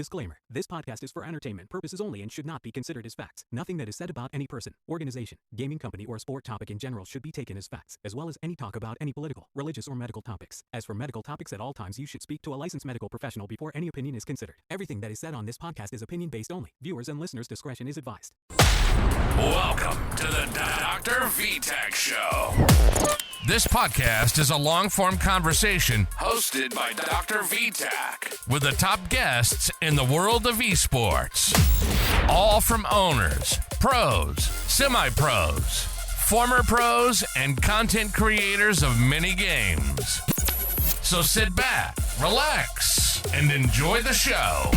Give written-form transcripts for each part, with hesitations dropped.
Disclaimer. This podcast is for entertainment purposes only and should not be considered as facts. Nothing that is said about any person, organization, gaming company, or sport topic in general should be taken as facts, as well as any talk about any political, religious, or medical topics. As for medical topics, at all times you should speak to a licensed medical professional before any opinion is considered. Everything that is said on this podcast is opinion-based only. Viewers and listeners' discretion is advised. Welcome to the DrVtach Show. This podcast is a long-form conversation hosted by DrVtach with the top guests in the world of esports. All from owners, pros, semi-pros, former pros, and content creators of many games. So sit back, relax, and enjoy the show.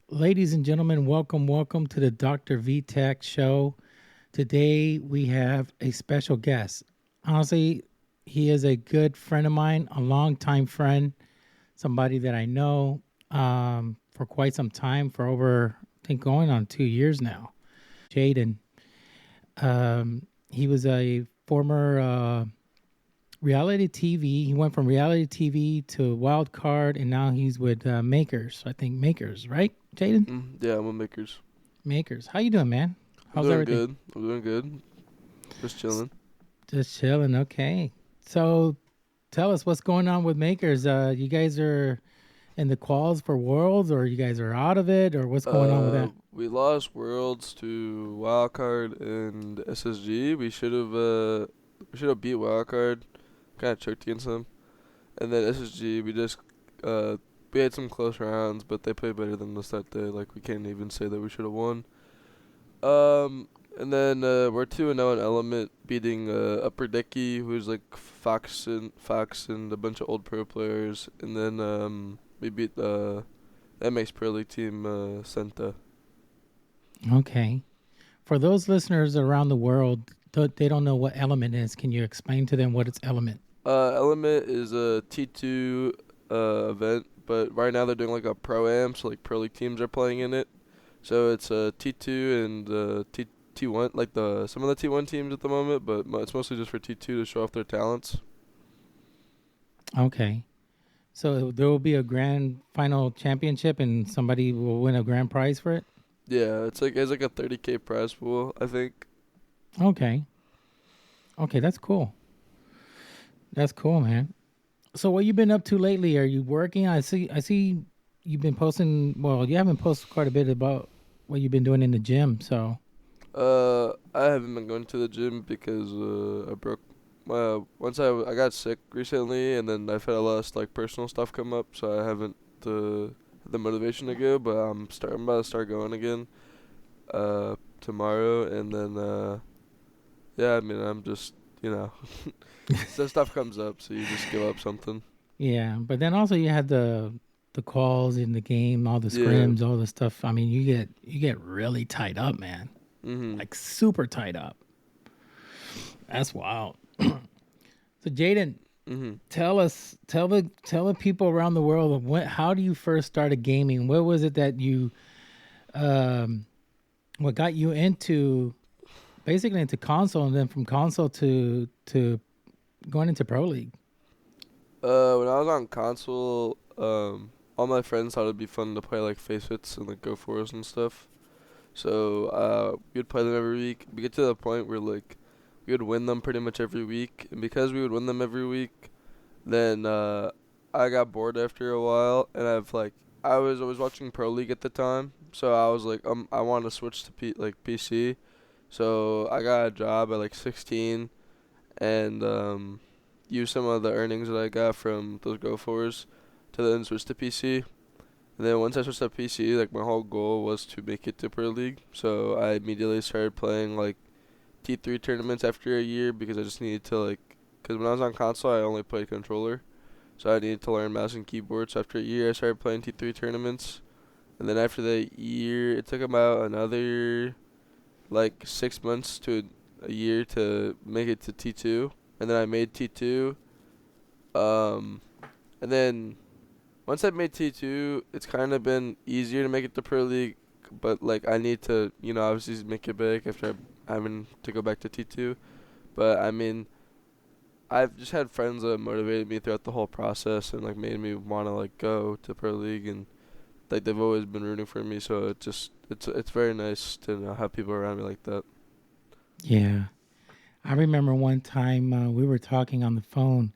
Ladies and gentlemen, welcome to the DrVtach Show. Today we have a special guest. Honestly, he is a good friend of mine, a longtime friend, somebody that I know for quite some time, for over, I think, going on 2 years now. Jaidan. He was a former reality TV. He went from reality TV to Wild Card, and now he's with MKERS. I think MKERS, right, Jaidan? Yeah, I'm with MKERS. MKERS. How you doing, man? How's everything? I'm doing good. Just chilling. Just chilling. Okay. So, tell us what's going on with MKERS. You guys are in the quals for Worlds, or you guys are out of it, or what's going on with that? We lost Worlds to Wildcard and SSG. We should have beat Wildcard. Kind of choked against them. And then SSG, we had some close rounds, but they played better than us that day. Like, we can't even say that we should have won. And then we're 2-0 in Element, beating Upper Decky, who's like Fox and a bunch of old pro players. And then we beat the MX Pro League team, Senta. Okay. For those listeners around the world, they don't know what Element is. Can you explain to them what it's Element? Element is a T2 event, but right now they're doing like a Pro-Am, so like Pro League teams are playing in it. So it's T2 and T1, like some of the T1 teams at the moment, but it's mostly just for T2 to show off their talents. Okay. So there will be a grand final championship and somebody will win a grand prize for it? Yeah, it's like a $30K prize pool, I think. Okay, that's cool. That's cool, man. So what you been up to lately? Are you working? I see you've been posting. Well, you haven't posted quite a bit about what you've been doing in the gym. So, I haven't been going to the gym because I broke. Once I got sick recently, and then I've had a lot of like personal stuff come up, so I haven't had the motivation to go. But I'm about to start going again tomorrow, and then yeah, I mean, I'm just, so stuff comes up, so you just give up something. Yeah, but then also you had the calls in the game, all the scrims, all the stuff. I mean, you get really tied up, man. Mm-hmm. Like super tied up. That's wild. So Jaidan, tell the people around the world how do you first started gaming? What was it that you, what got you into? Basically into console, and then from console to going into Pro League. When I was on console, all my friends thought it'd be fun to play like face hits and like go fours and stuff. So we'd play them every week. We get to the point where like we would win them pretty much every week, and because we would win them every week, then I got bored after a while, and I was always watching Pro League at the time, so I was like I want to switch to PC. So I got a job at like 16 and used some of the earnings that I got from those Go4s to then switch to PC. And then once I switched to PC, like my whole goal was to make it to Pro League. So I immediately started playing like T3 tournaments after a year because I just needed to because when I was on console I only played controller. So I needed to learn mouse and keyboard. So after a year I started playing T3 tournaments. And then after that year, it took about another 6 months to a year to make it to T2, and then I made T2, and then once I made T2, it's kind of been easier to make it to Pro League, but I need to, obviously make it big after having to go back to T2, but I mean, I've just had friends that motivated me throughout the whole process and like made me want to like go to Pro League, and like they've always been rooting for me. So it's very nice to have people around me like that. Yeah. I remember one time we were talking on the phone,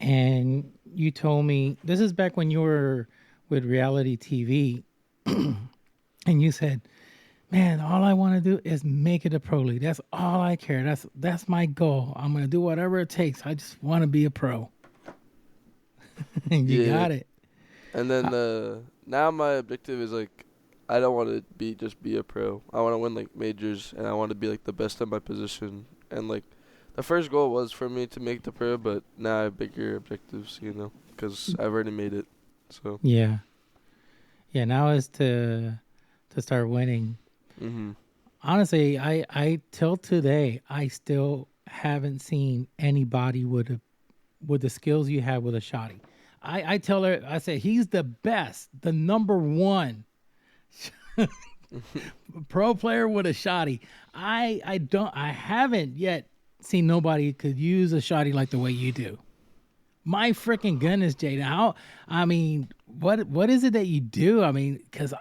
and you told me, this is back when you were with reality TV, and you said, man, all I want to do is make it a pro league. That's all I care. That's my goal. I'm going to do whatever it takes. I just want to be a pro. And you got it. And then now my objective is like, I don't want to just be a pro. I want to win like majors, and I want to be like the best at my position. And like the first goal was for me to make the pro, but now I have bigger objectives, because I've already made it. So yeah. Now is to start winning. Mm-hmm. Honestly, I till today I still haven't seen anybody with the skills you have with a shotty. I tell her, I say he's the best, the number one pro player with a shotty. I haven't yet seen nobody could use a shotty like the way you do. My freaking goodness, Jaidan. What is it that you do? I mean, because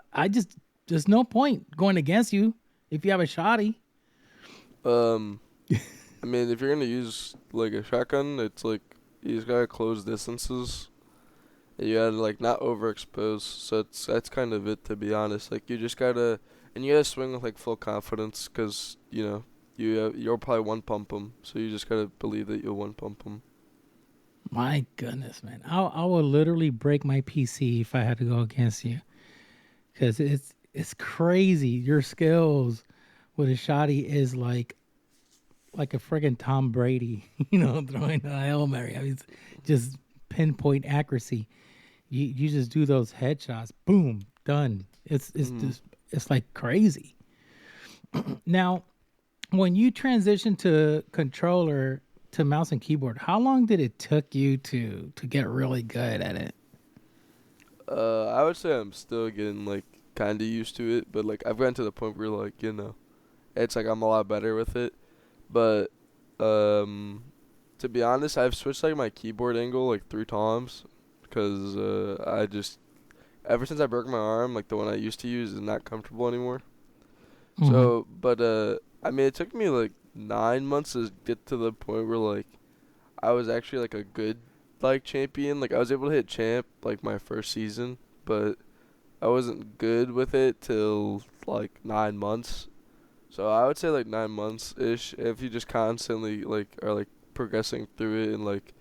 there's no point going against you if you have a shotty. If you're gonna use like a shotgun, it's like you just gotta close distances. And you gotta like not overexpose. So that's kind of it, to be honest. Like you gotta swing with like full confidence, because you'll probably one pump them. So you just gotta believe that you'll one pump them. My goodness, man. I would literally break my PC if I had to go against you, because it's crazy. Your skills with a shotty is like a friggin' Tom Brady, throwing a Hail Mary. I mean, it's just pinpoint accuracy. You just do those headshots, boom, done. It's like crazy. Now, when you transition to controller to mouse and keyboard, how long did it took you to get really good at it? I would say I'm still getting like kind of used to it, but like I've gotten to the point where like it's like I'm a lot better with it. But to be honest, I've switched like my keyboard angle like 3 times, because ever since I broke my arm, like the one I used to use is not comfortable anymore. Mm-hmm. So, but it took me like 9 months to get to the point where like I was actually like a good like champion. Like I was able to hit champ like my first season, but I wasn't good with it till like 9 months. So I would say like 9 months ish, if you just constantly like are like progressing through it and like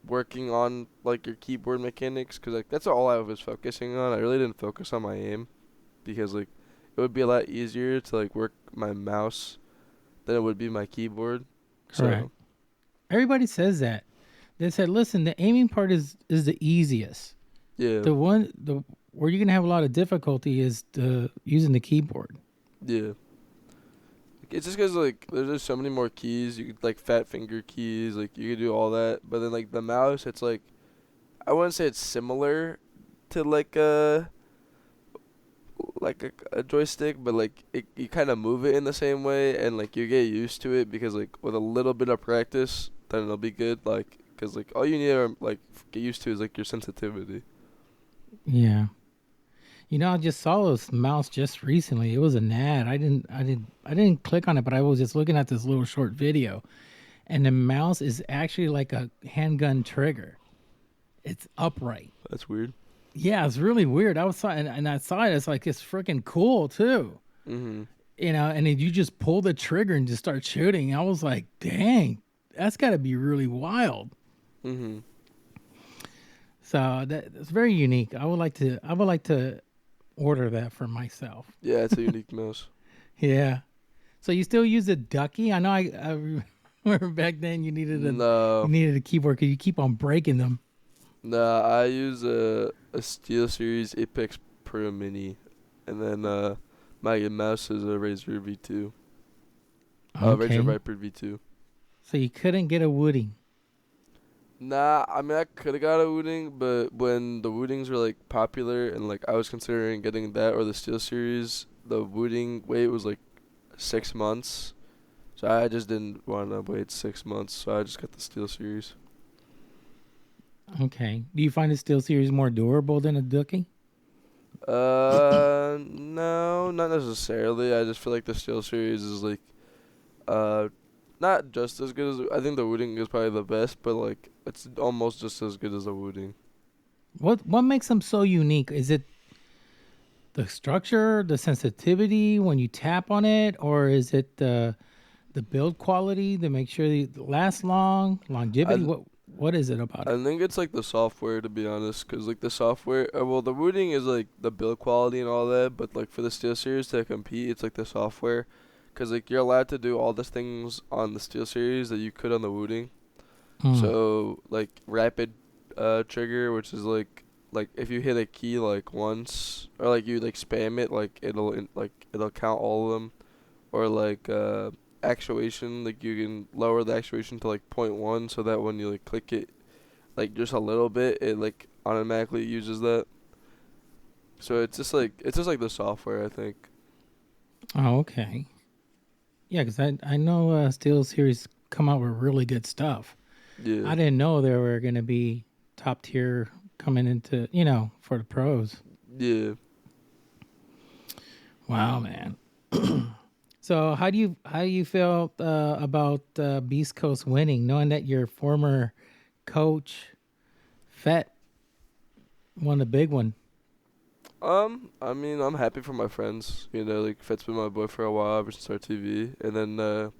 working on like your keyboard mechanics, because like that's all I was focusing on. I really didn't focus on my aim, because like it would be a lot easier to like work my mouse than it would be my keyboard. Correct. So everybody says that. They said, listen, the aiming part is the easiest. Yeah. Where you're gonna have a lot of difficulty is using the keyboard. Yeah. It's just because like there's just so many more keys. You could like fat finger keys, like you could do all that. But then like the mouse, it's like I wouldn't say it's similar to like a joystick, but like you kind of move it in the same way, and like you get used to it, because like with a little bit of practice, then it'll be good. Like because like all you need to like get used to is like your sensitivity. Yeah. I just saw this mouse just recently. It was an ad. I didn't click on it, but I was just looking at this little short video, and the mouse is actually like a handgun trigger. It's upright. That's weird. Yeah, it's really weird. I saw it. It's like it's freaking cool too. Mm-hmm. And then you just pull the trigger and just start shooting. I was like, dang, that's got to be really wild. Mm-hmm. So that's very unique. I would like to order that for myself. Yeah, it's a unique mouse. Yeah. So you still use a ducky? I know I remember back then you needed a keyboard because you keep on breaking them. Nah, I use a SteelSeries Apex Pro Mini, and then my mouse is a Razer V2. Okay. Razer Viper V2. So you couldn't get a Wooding? Nah, I could have got a Wooding, but when the Woodings were like popular and like I was considering getting that or the SteelSeries, the Wooding wait was like 6 months. So I just didn't want to wait 6 months, so I just got the Steel Series. Okay. Do you find the Steel Series more durable than a Dookie? No, not necessarily. I just feel like the Steel Series is like, not just as good as, I think the Wooting is probably the best, but like it's almost just as good as the Wooting. What makes them so unique? Is it the structure, the sensitivity when you tap on it, or is it the build quality to make sure they last long, longevity? What is it about it? I think it's like the software, to be honest, because like the software, well, the Wooting is like the build quality and all that, but like for the Steel Series to compete, it's like the software, because like you're allowed to do all the things on the Steel Series that you could on the Wooting. So like rapid trigger, which is like if you hit a key like once, or like you like spam it, like it'll count all of them, or like actuation, like you can lower the actuation to like 0.1, so that when you like click it like just a little bit, it like automatically uses that. So it's just like the software, I think. Oh, okay. Yeah, because I know Steel Series come out with really good stuff. Yeah. I didn't know there were going to be top tier coming into, for the pros. Yeah. Wow, man. So how do you feel about Beast Coast winning, knowing that your former coach, Fett, won the big one? I mean, I'm happy for my friends. Like Fett's been my boy for a while ever since our TV, and then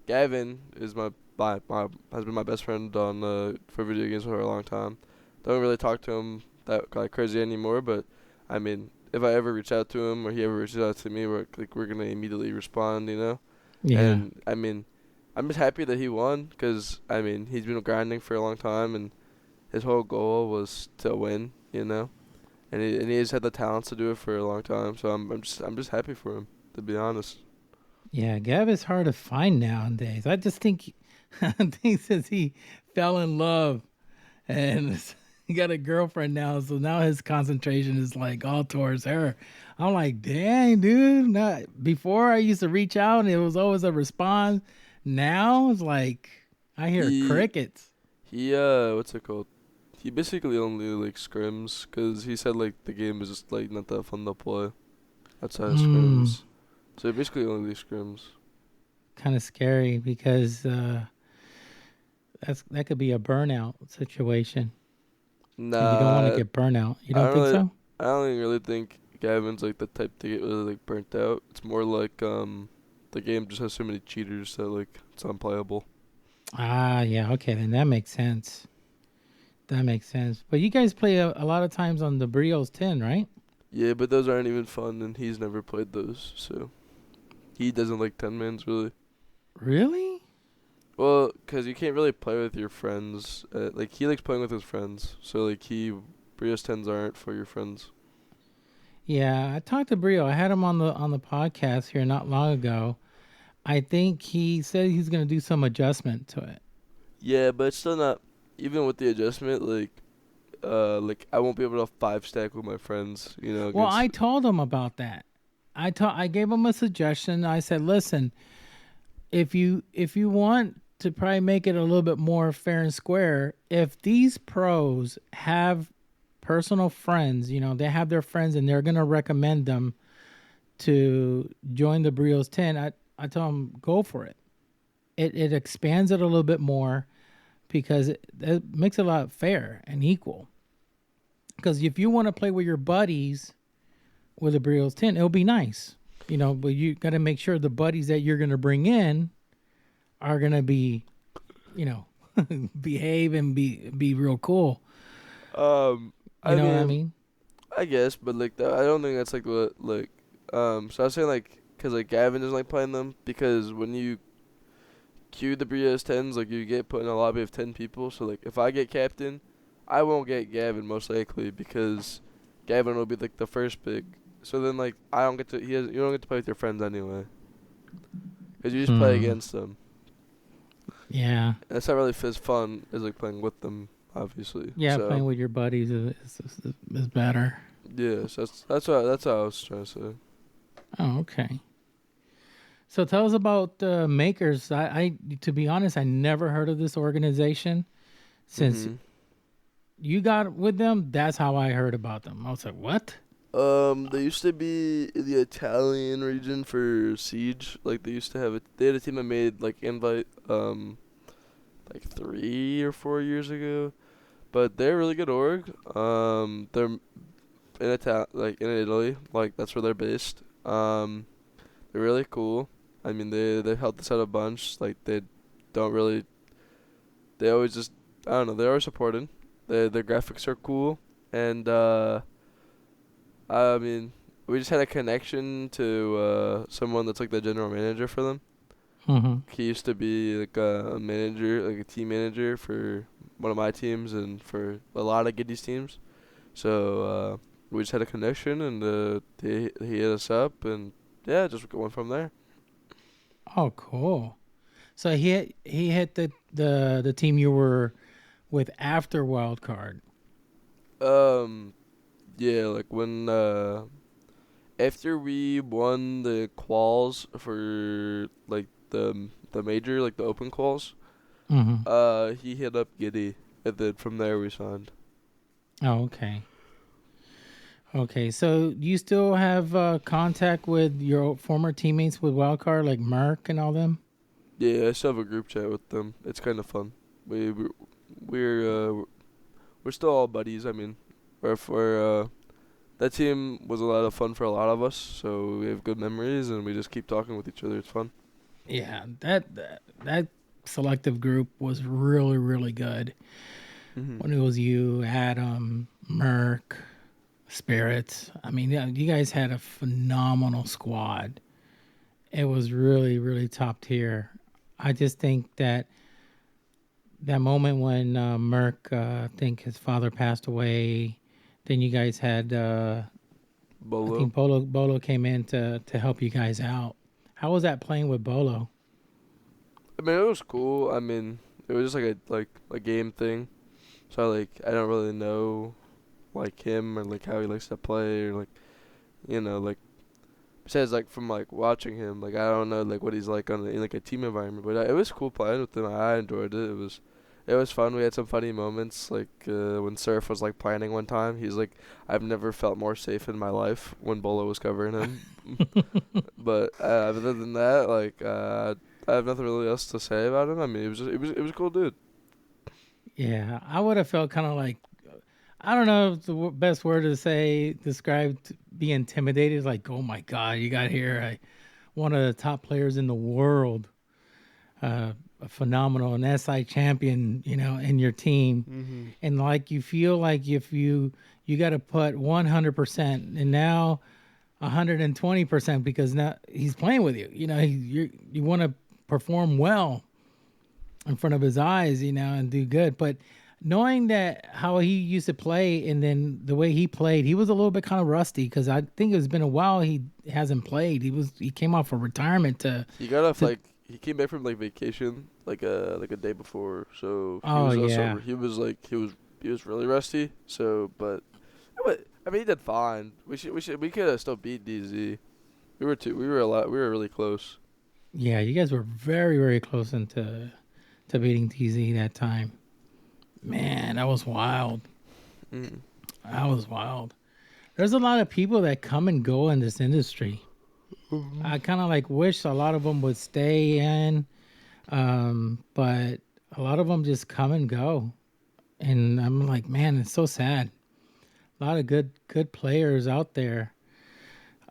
Gavin is has been my best friend on for video games for a long time. Don't really talk to him that like crazy anymore, but I mean, if I ever reach out to him or he ever reaches out to me, we're gonna immediately respond, Yeah. And I mean, I'm just happy that he won, because I mean he's been grinding for a long time, and his whole goal was to win, And he has had the talents to do it for a long time, so I'm just happy for him, to be honest. Yeah, Gav is hard to find nowadays. I just think since he fell in love and he got a girlfriend now, so now his concentration is like all towards her. I'm like, dang, dude. Before I used to reach out and it was always a response. Now it's like I hear crickets. He what's it called? He basically only like scrims, because he said like the game is just like not that fun to play outside of scrims. So he basically only scrims. Kind of scary, because that could be a burnout situation. Nah, you don't want to get burnout. You don't think so? I don't even really think Gavin's like the type to get really like burnt out. It's more like the game just has so many cheaters that like it's unplayable. Ah, yeah. Okay, then that makes sense. But you guys play a lot of times on the Brios 10, right? Yeah, but those aren't even fun, and he's never played those, so he doesn't like 10-mans really. Really? Well, because you can't really play with your friends. Like, he likes playing with his friends. So, like, Brios 10s aren't for your friends. Yeah, I talked to Brio. I had him on the podcast here not long ago. I think he said he's going to do some adjustment to it. Yeah, but it's still not, even with the adjustment, like I won't be able to 5-stack with my friends, Well, I told him about that. I gave him a suggestion. I said, listen, if you want to probably make it a little bit more fair and square, if these pros have personal friends, they have their friends and they're going to recommend them to join the Brios 10, I tell them, go for it. It expands it a little bit more, because it makes it a lot fair and equal. Because if you want to play with your buddies with a Brios 10, it'll be nice. But you got to make sure the buddies that you're going to bring in are going to be, behave and be real cool. I mean, what I mean? I guess, but like I don't think that's like what like so I was saying like, because like Gavin doesn't like playing them, because when you queue the Brios 10s, like you get put in a lobby of 10 people. So like if I get captain, I won't get Gavin most likely, because Gavin will be like the first pick. So then like I don't get to you don't get to play with your friends anyway, because you just play against them. Yeah. And it's not really as fun as like playing with them, obviously. Yeah, so playing with your buddies is better. Yeah, so that's what I was trying to say. Oh, okay. So tell us about MKERS. I to be honest, I never heard of this organization. Since you got with them, that's how I heard about them. I was like, what? They used to be in the Italian region for Siege. Like they used to have they had a team that made like invite like 3 or 4 years ago. But they're a really good org. They're in Italy, like that's where they're based. They're really cool. I mean, they've helped us out a bunch. Like they don't really, they always just I don't know. They're always supported. Their graphics are cool, and I mean, we just had a connection to someone that's like the general manager for them. He used to be like a manager, like a team manager for one of my teams and for a lot of Giddy's teams. So we just had a connection, and he hit us up, and yeah, just went from there. Oh, cool. So he hit the team you were with after wild card. Yeah, like when after we won the quals for like the major, like the open quals, he hit up Giddy, and then from there we signed. Oh, okay. Okay, so do you still have contact with your former teammates with Wildcard, like Merck and all them? Yeah, I still have a group chat with them. It's kind of fun. We're still all buddies. I mean, that team was a lot of fun for a lot of us, so we have good memories, and we just keep talking with each other. It's fun. Yeah, that selective group was really, really good. When it was you, Adam, Merck, Spirits. I mean, yeah, you guys had a phenomenal squad. It was really, really top tier. I just think that moment when Merck, I think his father passed away, then you guys had Bolo. I think Bolo came in to help you guys out. How was that playing with Bolo? I mean, it was cool. I mean, it was just like a game thing. So I don't really know like him or like how he likes to play or like like besides like from like watching him, like I don't know like what he's like in like a team environment. But it was cool playing with him. I enjoyed it. It was fun. We had some funny moments, like when Surf was like planning one time. He's like, I've never felt more safe in my life when Bolo was covering him. But other than that, like I have nothing really else to say about him. I mean, it was a cool dude. Yeah, I would have felt kind of like, I don't know if the best word to say describe be intimidated. Like, oh my God, you got here one of the top players in the world, a phenomenal, an SI champion, in your team, and like you feel like if you got to put 100%, and now 120% because now he's playing with you. You want to perform well in front of his eyes, and do good. But knowing that how he used to play and then the way he played, he was a little bit kind of rusty because I think it's been a while he hasn't played. He came off of retirement he got off he came back from like vacation like a day before, so he was really rusty. So, but I mean he did fine. We could have still beat DZ. We were really close. Yeah, you guys were very, very close into beating TZ that time. Man, that was wild. That was wild. There's a lot of people that come and go in this industry. I kind of like wish a lot of them would stay in, but a lot of them just come and go. And I'm like, man, it's so sad. A lot of good players out there.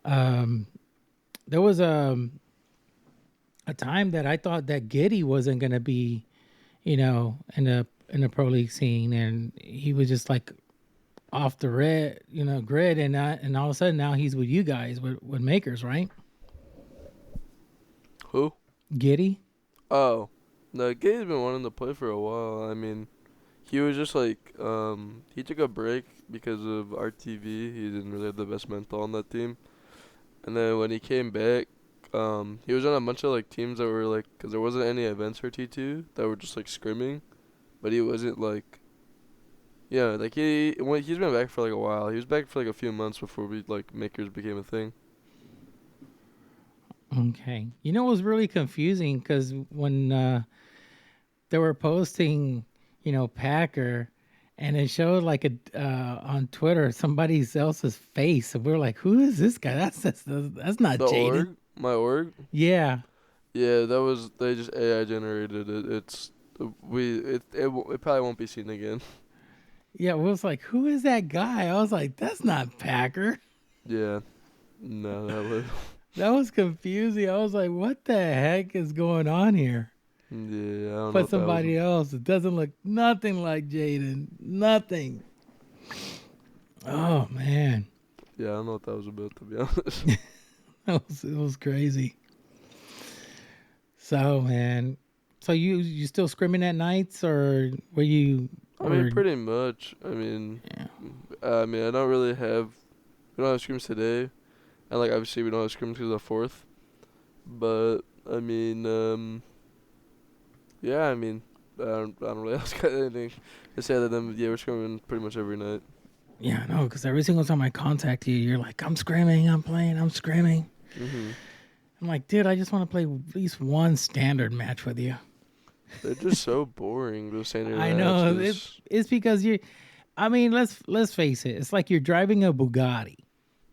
There was a time that I thought that Giddy wasn't going to be, in the pro league scene, and he was just like off the grid, and all of a sudden now he's with you guys with MKERS, right? Who? Giddy? Oh, no, Giddy's been wanting to play for a while. I mean, he was just like he took a break because of RTV. He didn't really have the best mental on that team, and then when he came back, he was on a bunch of like teams that were like, because there wasn't any events for T2 that were just like scrimming, but he wasn't like, like he's been back for like a while. He was back for like a few months before MKERS became a thing. Okay. You know, it was really confusing because when they were posting, Packer, and it showed like on Twitter somebody else's face, and we were like, "Who is this guy? That's not The Jaidan." org? My org? Yeah. Yeah, they just AI generated it. It probably won't be seen again. Yeah, we was like, "Who is that guy?" I was like, "That's not Packer." Yeah. No, That was confusing. I was like, "What the heck is going on here?" yeah, I don't know. But somebody else. It doesn't look nothing like Jaidan. Nothing. Oh man, Yeah, I don't know what that was about, to be honest. it was crazy. So man, so you still scrimming at nights, or were you? I mean, pretty much. I don't really have. We don't have scrims today, and like obviously we don't have scrims because of the 4th. But yeah, I don't really else got anything to say other than we're scrimming pretty much every night. Yeah, I know, because every single time I contact you, you're like, "I'm scrimming, I'm playing, I'm scrimming." Mhm. I'm like, dude, I just want to play at least one standard match with you. They're just so boring. Those standard I know matches. it's because you. I mean, let's face it. It's like you're driving a Bugatti,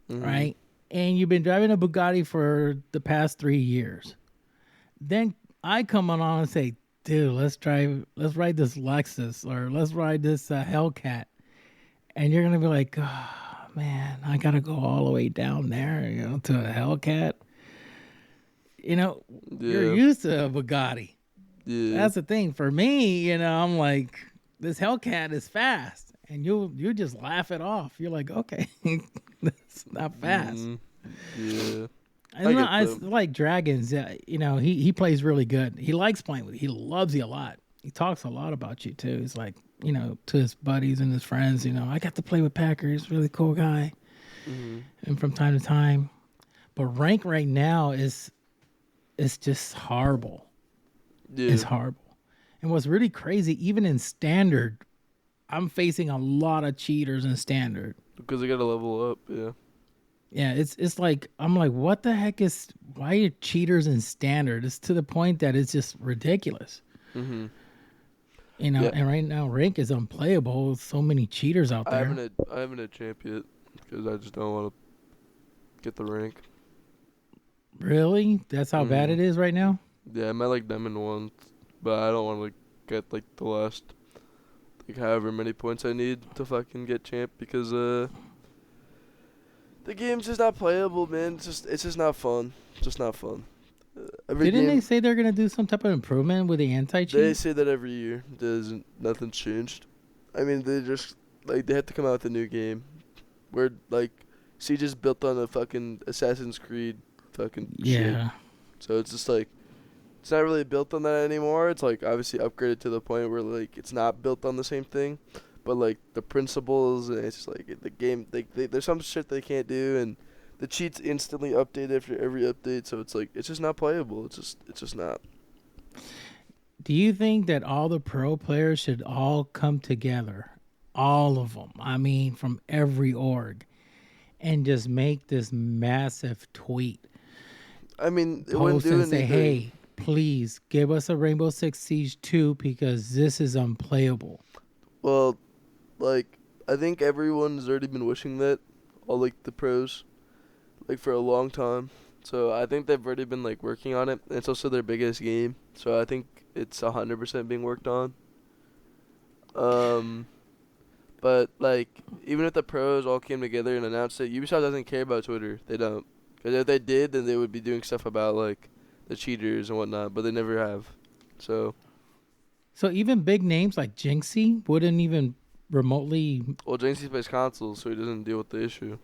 right? And you've been driving a Bugatti for the past 3 years. Then I come on and say, dude, let's ride this Lexus, or let's ride this Hellcat. And you're going to be like, oh, man, I got to go all the way down there, to a Hellcat. You're used to a Bugatti. Yeah. That's the thing. For me, I'm like, this Hellcat is fast. And you just laugh it off. You're like, okay, that's not fast. Yeah. I like Dragons. He plays really good. He likes playing with you. He loves you a lot. He talks a lot about you too. He's like, to his buddies and his friends, I got to play with Packer. He's a really cool guy. And from time to time. But rank right now it's just horrible. Yeah. It's horrible. And what's really crazy, even in standard, I'm facing a lot of cheaters in standard. Because they got to level up, yeah. Yeah, it's like, I'm like, what the heck why are cheaters in standard? It's to the point that it's just ridiculous. Mm-hmm. And right now rank is unplayable with so many cheaters out there. I haven't had champ yet because I just don't want to get the rank. Really? That's how bad it is right now? Yeah, I might like diamond once, but I don't want to get like the last however many points I need to fucking get champ because the game's just not playable, man. It's just not fun. Just not fun. Didn't they say they're gonna do some type of improvement with the anti-cheat? They say that every year. Nothing's changed. I mean, they just they have to come out with a new game where Siege is built on a fucking Assassin's Creed fucking shit. So it's just it's not really built on that anymore. It's obviously upgraded to the point where it's not built on the same thing, but the principles, and it's just the game. There's some shit they can't do, and the cheats instantly update after every update. So it's just not playable. It's just not. Do you think that all the pro players should all come together, all of them? I mean, from every org, and just make this massive tweet? I mean, it post do and say, hey, please give us a Rainbow Six Siege 2 because this is unplayable. Well, I think everyone's already been wishing that, all the pros, for a long time. So I think they've already been working on it. It's also their biggest game, so I think it's 100% being worked on. But even if the pros all came together and announced it, Ubisoft doesn't care about Twitter. They don't. Because if they did, then they would be doing stuff about the cheaters and whatnot, but they never have. So even big names like Jinxie wouldn't even remotely. Well, Jinxie plays consoles, so he doesn't deal with the issue.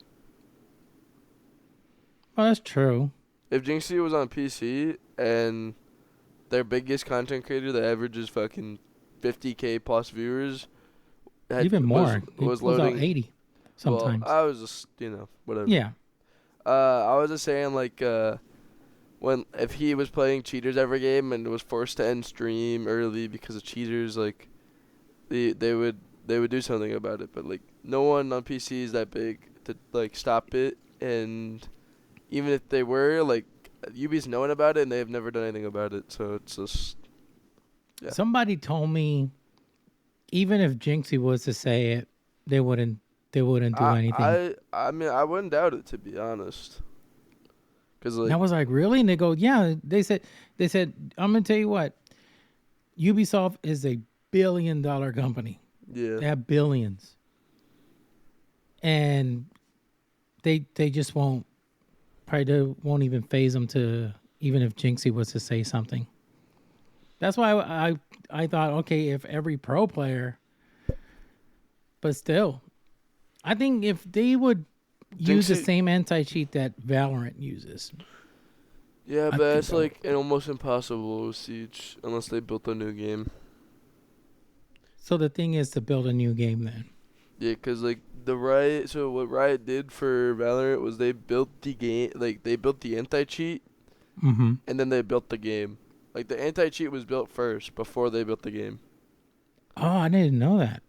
Oh, that's true. If Jinxie was on PC and their biggest content creator that averages fucking 50K plus viewers, even more, was loading 80 sometimes. Well, I was just whatever. Yeah. I was just saying if he was playing cheaters every game and was forced to end stream early because of cheaters, they would do something about it. But no one on PC is that big to stop it, and even if they were, Ubi's knowing about it and they've never done anything about it. So it's just. Yeah. Somebody told me, even if Jinxie was to say it, they wouldn't do anything. I mean, I wouldn't doubt it, to be honest. Cause And I was like, really? And they go, yeah. They said, I'm gonna tell you what. Ubisoft is a $1 billion company. Yeah. They have billions, and they just won't even phase them to, even if Jinxie was to say something. That's why I thought, okay, if every pro player, but still, I think if they would use the same anti-cheat that Valorant uses. Yeah, but it's like almost impossible with Siege unless they built a new game. So the thing is to build a new game then. Yeah, because like what Riot did for Valorant was they built the game, like they built the anti-cheat, and then they built the game. Like, the anti-cheat was built first before they built the game. Oh, I didn't know that.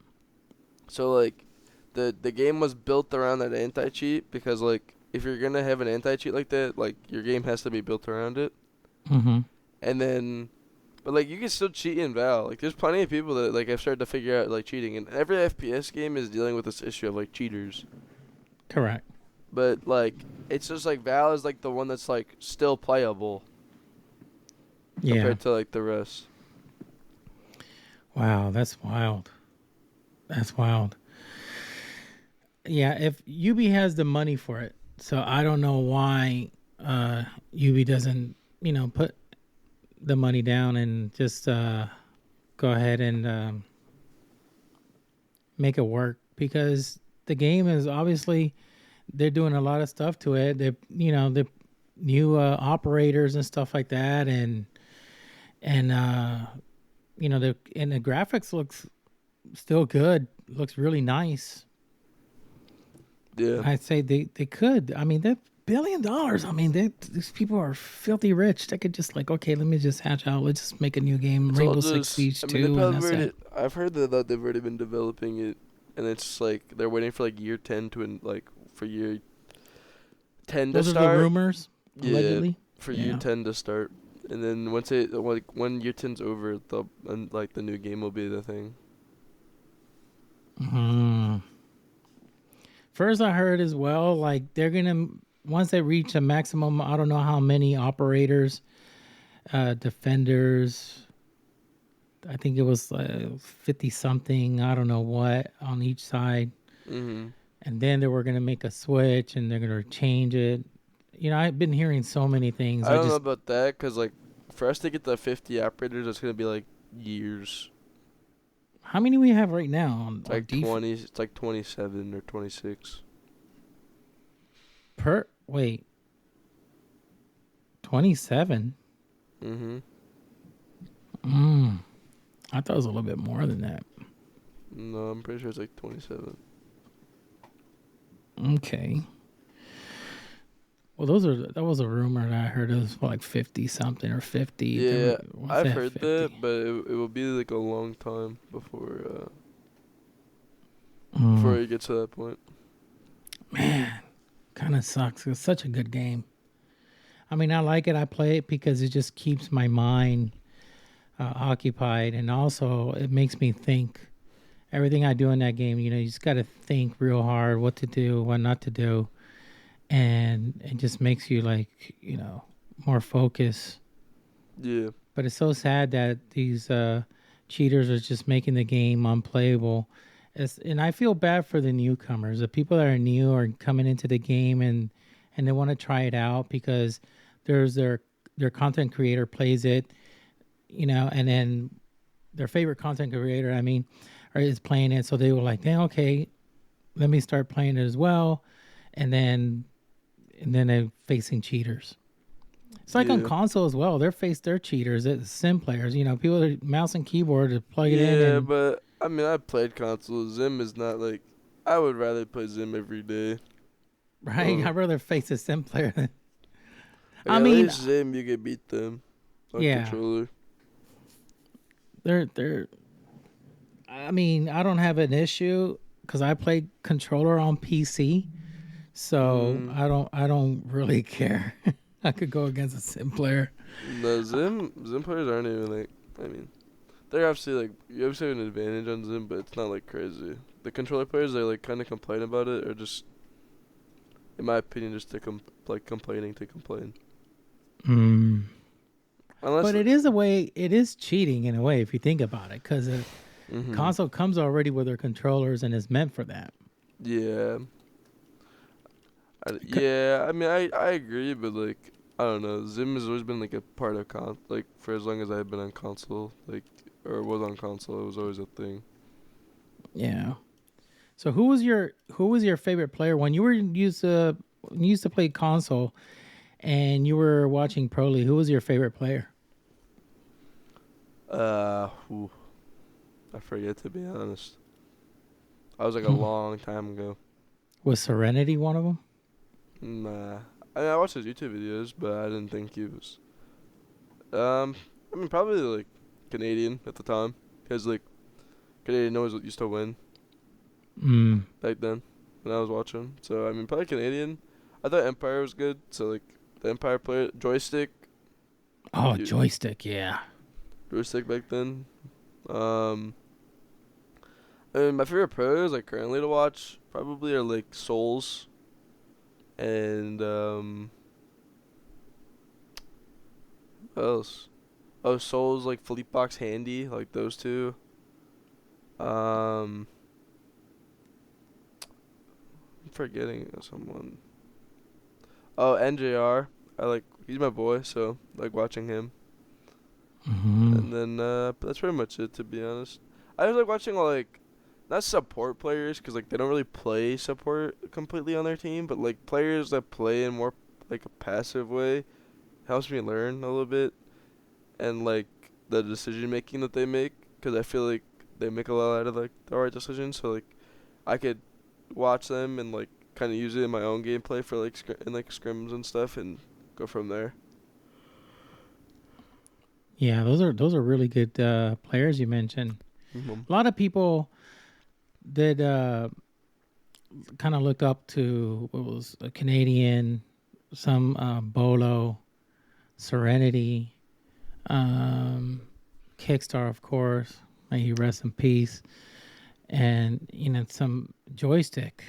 So, like, the game was built around that anti-cheat because, like, if you're going to have an anti-cheat like that, like, your game has to be built around it. Mm-hmm. And then, but, like, you can still cheat in Val. Like, there's plenty of people that, like, have started to figure out, like, cheating. And every FPS game is dealing with this issue of, like, cheaters. Correct. But, like, it's just, like, Val is, like, the one that's, like, still playable. Compared to, like, the rest. Wow, that's wild. That's wild. Yeah, if Ubi has the money for it, so I don't know why Ubi doesn't, put the money down and just go ahead and make it work, because the game is obviously, they're doing a lot of stuff to it. They're, the new operators and stuff like that, and the graphics looks still good. Looks really nice. Yeah, I'd say they could. I mean, they're $1 billion. I mean, these people are filthy rich. They could just okay, let me just hatch out. Let's just make a new game, Rainbow Six Siege 2, and that's it. I've heard that they've already been developing it, and it's like they're waiting for year 10 for year 10 to start. Those are the rumors, allegedly. For year 10 to start. And then when year 10's over, the new game will be the thing. First, I heard as well, they're gonna, once they reach a maximum, I don't know how many operators, defenders, I think it was 50 something, I don't know what, on each side. Mm-hmm. And then they were gonna make a switch, and they're gonna change it. I've been hearing so many things. I don't know about that, because, for us to get the 50 operators, it's going to be, years. How many we have right now? It's like 20. It's like 27 or 26. Wait. 27? Mm-hmm. I thought it was a little bit more than that. No, I'm pretty sure it's 27. Okay. Well, that was a rumor that I heard. It was 50 something or 50. Yeah, I've heard 50? That, but it will be a long time before you get to that point. Man, kind of sucks. It's such a good game. I mean, I like it. I play it because it just keeps my mind occupied, and also it makes me think. Everything I do in that game, you just got to think real hard what to do, what not to do. And it just makes you more focused. Yeah. But it's so sad that these cheaters are just making the game unplayable. And I feel bad for the newcomers. The people that are new are coming into the game and they want to try it out because there's their content creator plays it, and then their favorite content creator, is playing it. So they were like, okay, let me start playing it as well. And then they're facing cheaters. It's like on console as well. They're cheaters. It's sim players. People that mouse and keyboard to plug it in. Yeah, but I played console. Zim is not I would rather play Zim every day. Right? I'd rather face a sim player. At least Zim, you can beat them on controller. They're. I don't have an issue because I play controller on PC. So I don't really care. I could go against a Sim player. The Zim players aren't even like. I mean, they're obviously like you obviously have an advantage on Zim, but it's not like crazy. The controller players, they like kind of complain about it, or just, in my opinion, just to complaining to complain. But it is a way. It is cheating in a way if you think about it, because console comes already with their controllers and is meant for that. Yeah. I mean, I agree, but like I don't know. Zim has always been like a part of like for as long as I've been on console, like or was on console, it was always a thing. Yeah. So who was your favorite player when you were used to play console, and you were watching Pro League? Who was your favorite player? I forget, to be honest. I was like a long time ago. Was Serenity one of them? Nah. I mean, I watched his YouTube videos, but I didn't think he was. I mean, probably like Canadian at the time, because like Canadian always used to win. Back then, when I was watching. So I mean, probably Canadian. I thought Empire was good. So like the Empire player, Joystick. Oh, Joystick, yeah. Joystick back then. I mean, my favorite pros like currently to watch probably are like Souls. And what else? Oh, Souls, like Philippe Box Handy, like those two. I'm forgetting someone. Oh, NJR. He's my boy, so like watching him. And then that's pretty much it, to be honest. I was like watching like not support players, because like they don't really play support completely on their team, but like players that play in more like a passive way helps me learn a little bit, and like the decision making that they make, because I feel like they make a lot out of like the right decisions, so like I could watch them and like kind of use it in my own gameplay for like scrims and stuff, and go from there. Yeah, those are really good players you mentioned. A lot of people that kind of looked up to what was a Canadian, some Bolo, Serenity, Kickstar, of course. May he rest in peace. And some Joystick.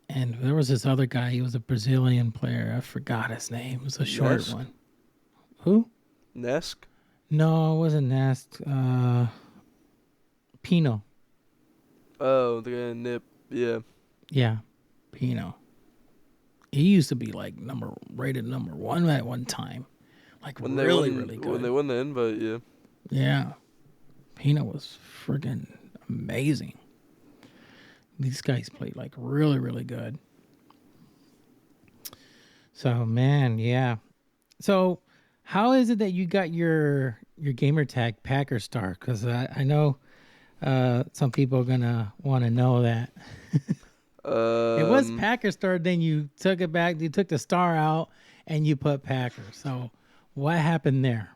And there was this other guy. He was a Brazilian player. I forgot his name. It was a short one. Who? Nesk? No, it wasn't Nest. Pino. Oh, the guy in Nip. Yeah. Yeah, Pino. He used to be like rated number 1 at one time. Like when really good. When they won the invite, yeah. Yeah. Pino was friggin' amazing. These guys played like really, really good. So, man, yeah. So, how is it that you got your gamer tag Packer Star? Because I know some people are going to want to know that. It was Packer Star, then you took it back. You took the star out and you put Packer. So, what happened there?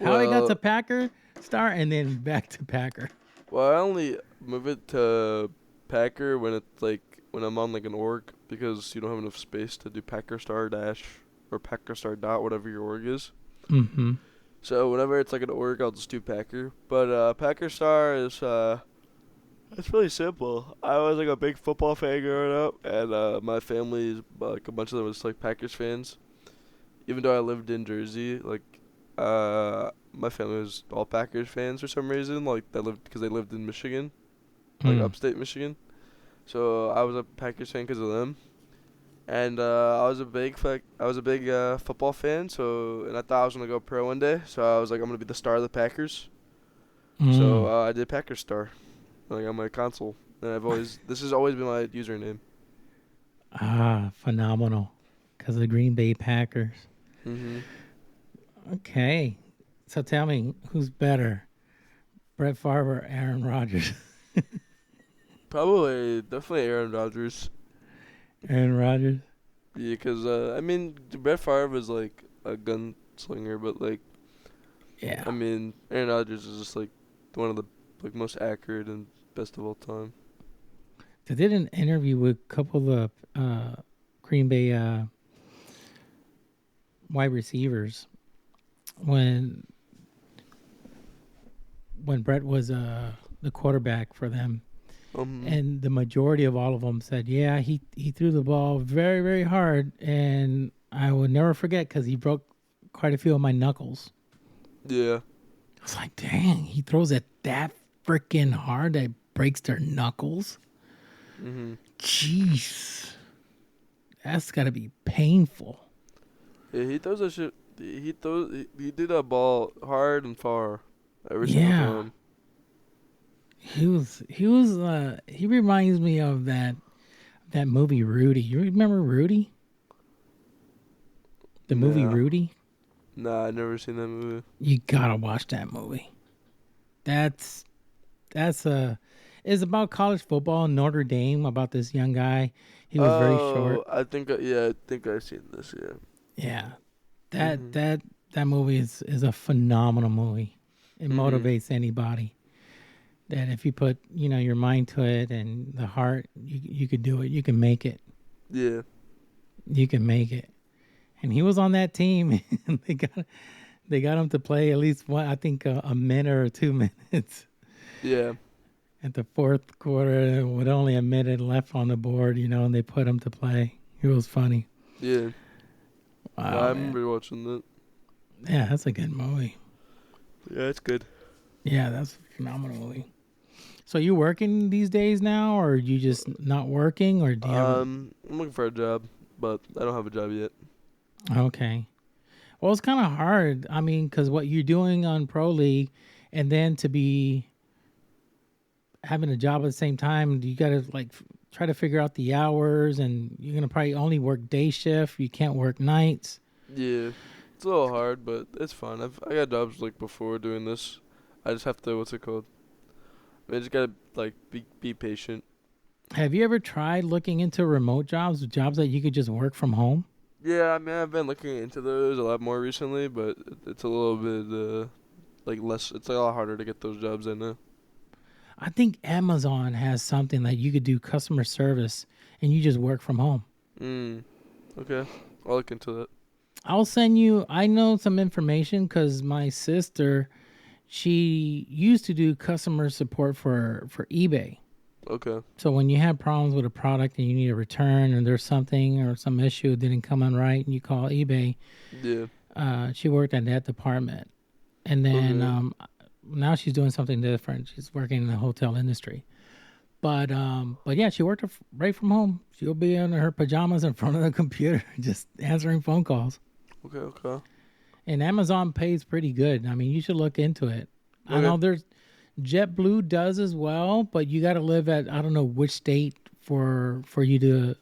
How it got to Packer Star and then back to Packer? Well, I only move it to Packer when it's like when I'm on like an org, because you don't have enough space to do Packer Star dash or Packer Star dot, whatever your org is. Mm-hmm. So whenever it's like an org, I'll just do Packer. But Packer Star is it's really simple. I was like a big football fan growing up, and my family, like a bunch of them, was like Packers fans. Even though I lived in Jersey, like my family was all Packers fans for some reason. Like because they lived in Michigan, like upstate Michigan. So I was a Packers fan because of them, and I was a big football fan. So and I thought I was gonna go pro one day. So I was like, I'm gonna be the star of the Packers. So I did Packer Star, like on my console, and this has always been my username. Ah, phenomenal, because of the Green Bay Packers. Mm-hmm. Okay, so tell me, who's better, Brett Favre or Aaron Rodgers? Definitely Aaron Rodgers. Aaron Rodgers? Yeah, because, I mean, Brett Favre was, like, a gunslinger, but, like, yeah. I mean, Aaron Rodgers is just, like, one of the most accurate and best of all time. They did an interview with a couple of Green Bay wide receivers when Brett was the quarterback for them. And the majority of all of them said, yeah, he threw the ball very, very hard. And I would never forget because he broke quite a few of my knuckles. Yeah. I was like, dang, he throws it that freaking hard that breaks their knuckles? Jeez. That's got to be painful. Yeah, he throws that shit. He did that ball hard and far every single time. He reminds me of that movie Rudy. You remember Rudy? The movie Rudy? Nah, I never seen that movie. You gotta watch that movie. It's about college football in Notre Dame, about this young guy. He was very short. I think I've seen this, Yeah. That movie is a phenomenal movie. It motivates anybody. That if you put, your mind to it and the heart, you could do it. You can make it. Yeah. You can make it. And he was on that team, and they got him to play at least one, I think a minute or 2 minutes. Yeah. At the fourth quarter, with only a minute left on the board, and they put him to play. It was funny. Yeah. Wow, I remember watching that. Yeah, that's a good movie. Yeah, it's good. Yeah, that's a phenomenal movie. So you working these days now, or are you just not working, or do you I'm looking for a job, but I don't have a job yet. Okay. Well, it's kind of hard. I mean, because what you're doing on Pro League, and then to be having a job at the same time, you got to try to figure out the hours, and you're gonna probably only work day shift. You can't work nights. Yeah, it's a little hard, but it's fine. I got jobs before doing this. I just have to what's it called? I just gotta be patient. Have you ever tried looking into remote jobs that you could just work from home? Yeah, I mean I've been looking into those a lot more recently, but it's a little bit less. It's a lot harder to get those jobs I know. I think Amazon has something that you could do customer service and you just work from home. Okay, I'll look into that. I'll send you. I know some information because my sister, she used to do customer support for eBay. Okay. So when you have problems with a product and you need a return, or there's something or some issue didn't come in right, and you call eBay. Yeah. She worked in that department, and then now she's doing something different. She's working in the hotel industry. But yeah, she worked right from home. She'll be in her pajamas in front of the computer, just answering phone calls. Okay. And Amazon pays pretty good. I mean, you should look into it. Okay. I know JetBlue does as well, but you got to live at, I don't know which state for you to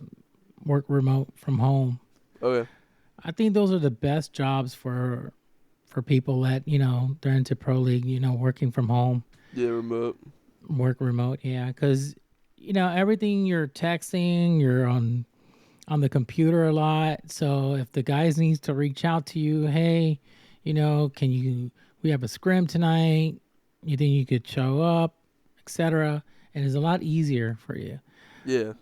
work remote from home. Okay. I think those are the best jobs for people that, they're into Pro League, working from home. Yeah, remote. Work remote, yeah. Because, everything you're texting, you're on the computer a lot. So if the guys needs to reach out to you, hey, we have a scrim tonight. You think you could show up, etc. And it's a lot easier for you. Yeah.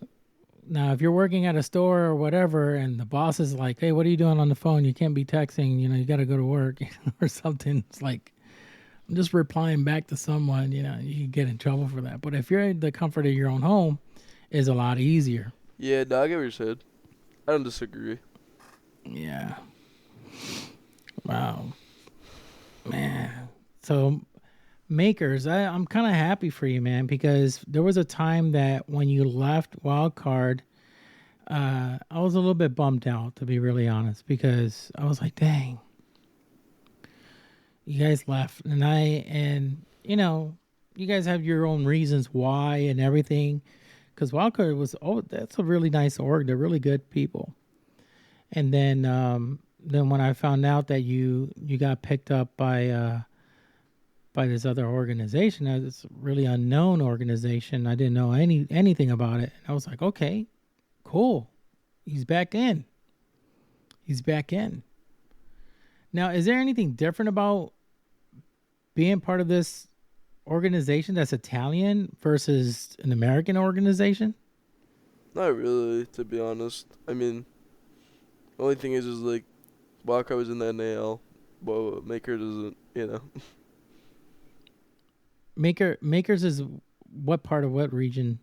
Now, if you're working at a store or whatever, and the boss is like, hey, what are you doing on the phone? You can't be texting, you got to go to work or something. It's like, I'm just replying back to someone, you can get in trouble for that. But if you're in the comfort of your own home, it's a lot easier. Yeah, no, I get what you said. I don't disagree. Yeah. Wow. Man. So, MKERS, I'm kind of happy for you, man, because there was a time that when you left Wildcard, I was a little bit bummed out, to be really honest, because I was like, dang, you guys left. And you guys have your own reasons why and everything, because Wildcard that's a really nice org. They're really good people. And then when I found out that you got picked up by this other organization, this really unknown organization, I didn't know anything about it. And I was like, okay, cool. He's back in. Now, is there anything different about being part of this organization that's Italian versus an American organization? Not really, to be honest. I mean, the only thing is Wildcard was in the NAL. Well, MKERS isn't, you know. MKERS is what part of what region?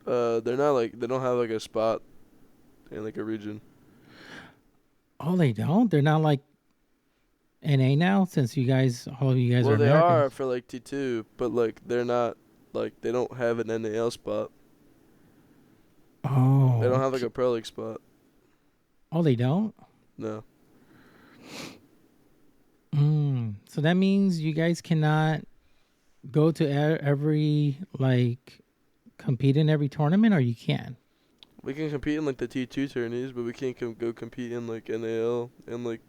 They're not like, they don't have like a spot in like a region. Oh, they don't? They're not like NA now, since all of you guys are Well, they Americans? are for like T2, but like they're not, like they don't have an NAL spot. Oh. They don't have like a Pro League spot. Oh, they don't? No. So that means you guys cannot go to every, like, compete in every tournament, or you can? We can compete in like the T2 tourneys, but we can't go compete in like NAL and like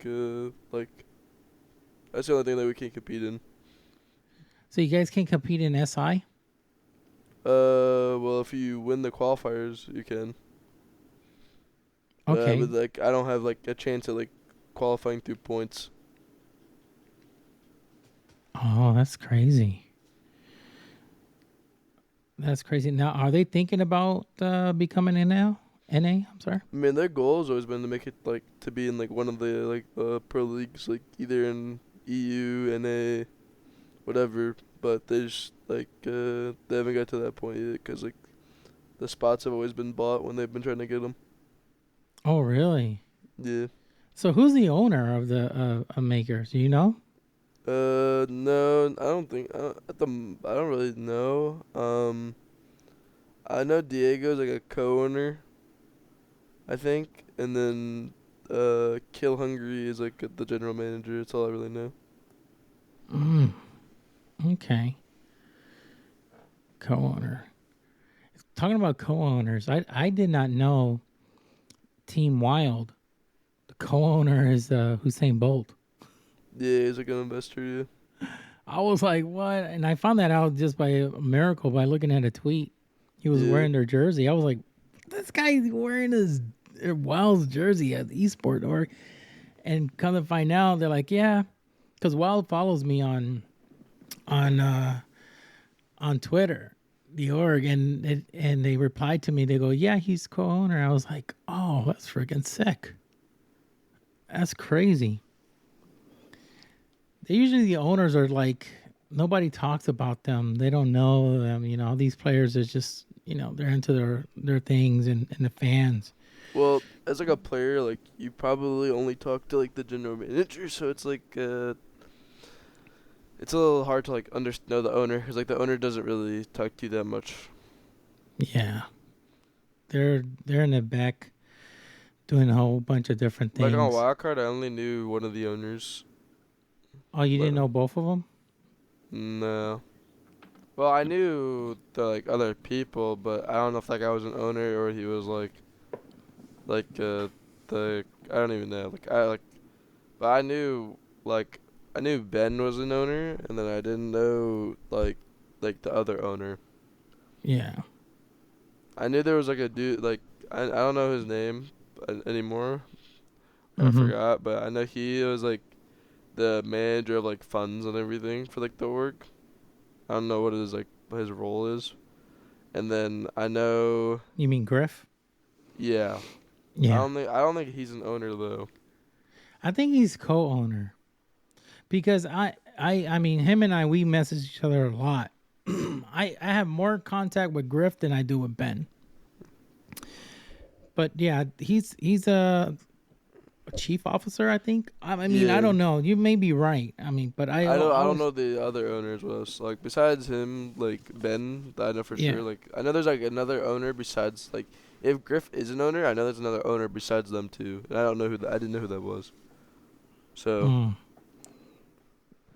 that's the only thing that we can't compete in. So you guys can compete in SI? Well, if you win the qualifiers, you can. Okay. But like, I don't have like a chance at like qualifying through points. Oh, that's crazy. That's crazy. Now, are they thinking about becoming NA? I'm sorry. I mean, their goal has always been to make it like to be in like one of the like pro leagues, like either in EU, NA, whatever. But they just like they haven't got to that point yet because like the spots have always been bought when they've been trying to get them. Oh, really? Yeah. So who's the owner of the MKERS? Do you know? No, I don't think. I don't really know. I know Diego's like a co-owner, I think, and then Kill Hungry is like the general manager. That's all I really know. Okay. Co-owner. Talking about co-owners, I did not know Team Wild, the co-owner is Usain Bolt. Yeah, he's like an investor, yeah. I was like, what? And I found that out just by a miracle by looking at a tweet. He was wearing their jersey. I was like, this guy's wearing his Wild's jersey at the eSport org. And come to find out, they're like, yeah, because Wild follows me on Twitter, the org, and they replied to me. They go, yeah, he's co-owner. I was like, oh, that's freaking sick. That's crazy. Usually the owners are like, nobody talks about them. They don't know them. You know, these players are just, you know, they're into their things and the fans. Well, as like a player, like you probably only talk to like the general manager, so it's like it's a little hard to like know the owner because like the owner doesn't really talk to you that much. Yeah, they're in the back doing a whole bunch of different things. Like on Wildcard, I only knew one of the owners. Oh, you didn't know both of them? No. Well, I knew the like other people, but I don't know if that guy was an owner or he was like the I don't even know. But I knew Ben was an owner, and then I didn't know like the other owner. Yeah. I knew there was like a dude like I don't know his name anymore. I forgot, but I know he was like the manager of like funds and everything for like the org. I don't know what his role is. And then I know. You mean Griff? Yeah. Yeah. I don't think he's an owner though. I think he's co-owner, because I mean him and we message each other a lot. I have more contact with Griff than I do with Ben. But yeah, he's a chief officer, I think. I mean, yeah. I don't know. You may be right. I mean, but I don't know the other owners. Was like besides him, like Ben, I know for sure. Like I know there's like another owner besides like if Griff is an owner, I know there's another owner besides them too. And I don't know I didn't know who that was. So.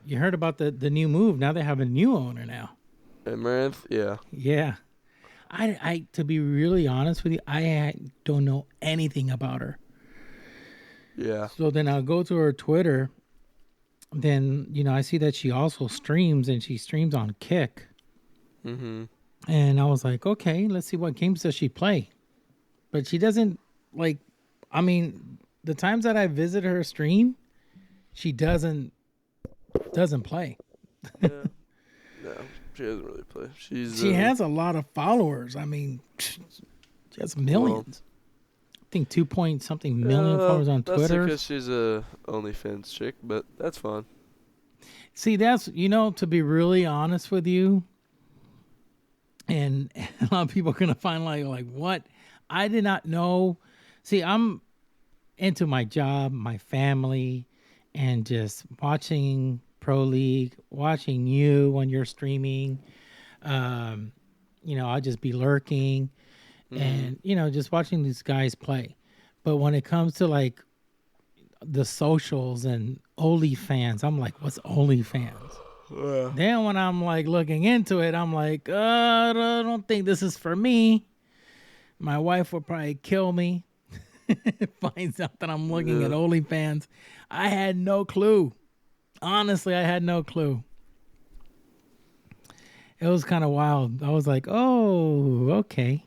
You heard about the new move? Now they have a new owner now. Amaranth, yeah. Yeah. I to be really honest with you, I don't know anything about her. Yeah. So then I'll go to her Twitter. Then, you know, I see that she also streams, and she streams on Kick. Mm-hmm. And I was like, okay, let's see what games does she play. But she doesn't, like, I mean, the times that I visit her stream, she doesn't play. Yeah. No, she doesn't really play. She has a lot of followers. I mean, she has millions. think 2 point something million followers on That's Twitter. because she's a OnlyFans chick, but that's fine. See, that's, to be really honest with you, and a lot of people are going to find like, what? I did not know. See, I'm into my job, my family, and just watching Pro League, watching you when you're streaming. I'll just be lurking and, just watching these guys play. But when it comes to like the socials and OnlyFans, I'm like, what's OnlyFans? Then when I'm like looking into it, I'm like, I don't think this is for me. My wife will probably kill me. Finds out that I'm looking at OnlyFans. I had no clue. Honestly, I had no clue. It was kind of wild. I was like, oh, okay.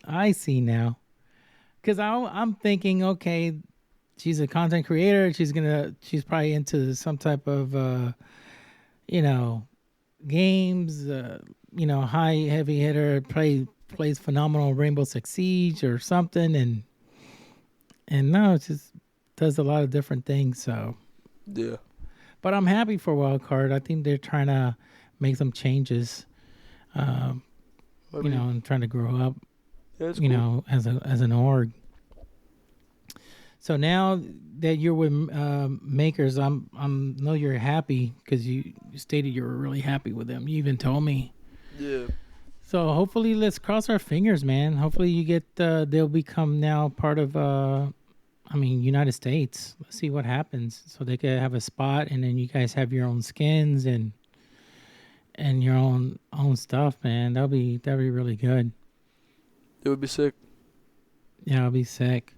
I see now. Because I'm thinking, okay, she's a content creator. She's probably into some type of, games, high heavy hitter, plays phenomenal Rainbow Six Siege or something. And no, it just does a lot of different things. So, yeah. But I'm happy for Wildcard. I think they're trying to make some changes, and trying to grow up, cool. as an org. So now that you're with Makers, I'm know you're happy because you stated you were really happy with them. You even told me. Yeah. So hopefully, let's cross our fingers, man. Hopefully, you get they'll become now part of United States. Let's see what happens. So they could have a spot, and then you guys have your own skins and your own stuff, man. That'll be really good. It would be sick. Yeah, it'll be sick.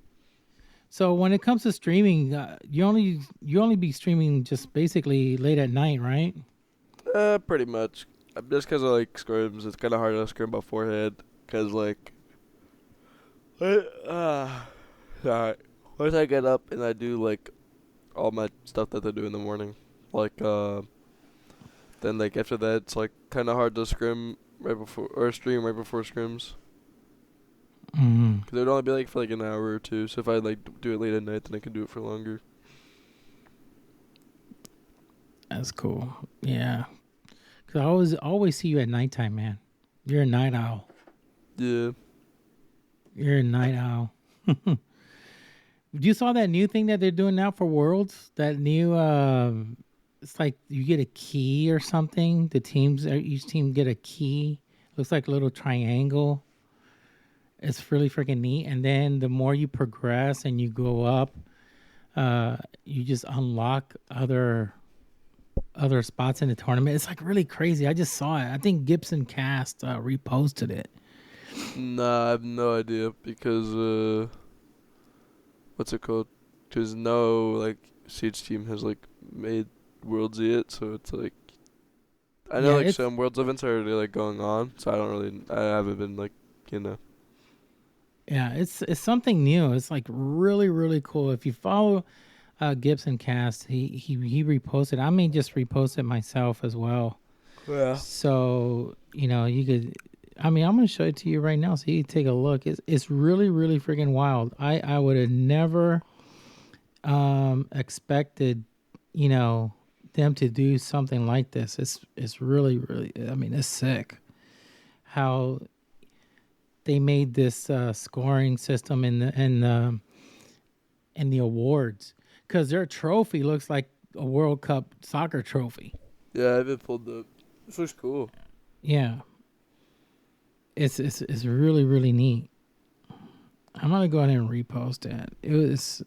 So when it comes to streaming, you only be streaming just basically late at night, right? Pretty much. Just because I like scrims, it's kind of hard to scrim beforehand. Because, like, alright. Once I get up and I do, like, all my stuff that I do in the morning, like, then, like, after that, it's, like, kind of hard to scrim right before, or stream right before scrims. Because it would only be, like, for, like, an hour or two. So if I, like, do it late at night, then I can do it for longer. That's cool. Yeah. Because I always see you at nighttime, man. You're a night owl. Yeah. You're a night owl. You saw that new thing that they're doing now for Worlds? That new, it's like you get a key or something. Each team get a key. Looks like a little triangle. It's really freaking neat. And then the more you progress and you go up, you just unlock other spots in the tournament. It's like really crazy. I just saw it. I think Gibson Cast reposted it. Nah, I have no idea because what's it called? Because no like Siege team has like made Worlds yet, so it's like I know like some Worlds events are already like going on, so I haven't been like Yeah, it's something new. It's like really really cool. If you follow Gibson Cast, he reposted. I may just repost it myself as well. Yeah. So you could. I'm gonna show it to you right now so you can take a look. It's really really freaking wild. I would have never expected them to do something like this. It's really really. It's sick how they made this scoring system in the awards. Because their trophy looks like a World Cup soccer trophy. Yeah, I haven't pulled up. This looks cool. Yeah. It's really, really neat. I'm going to go ahead and repost it. It's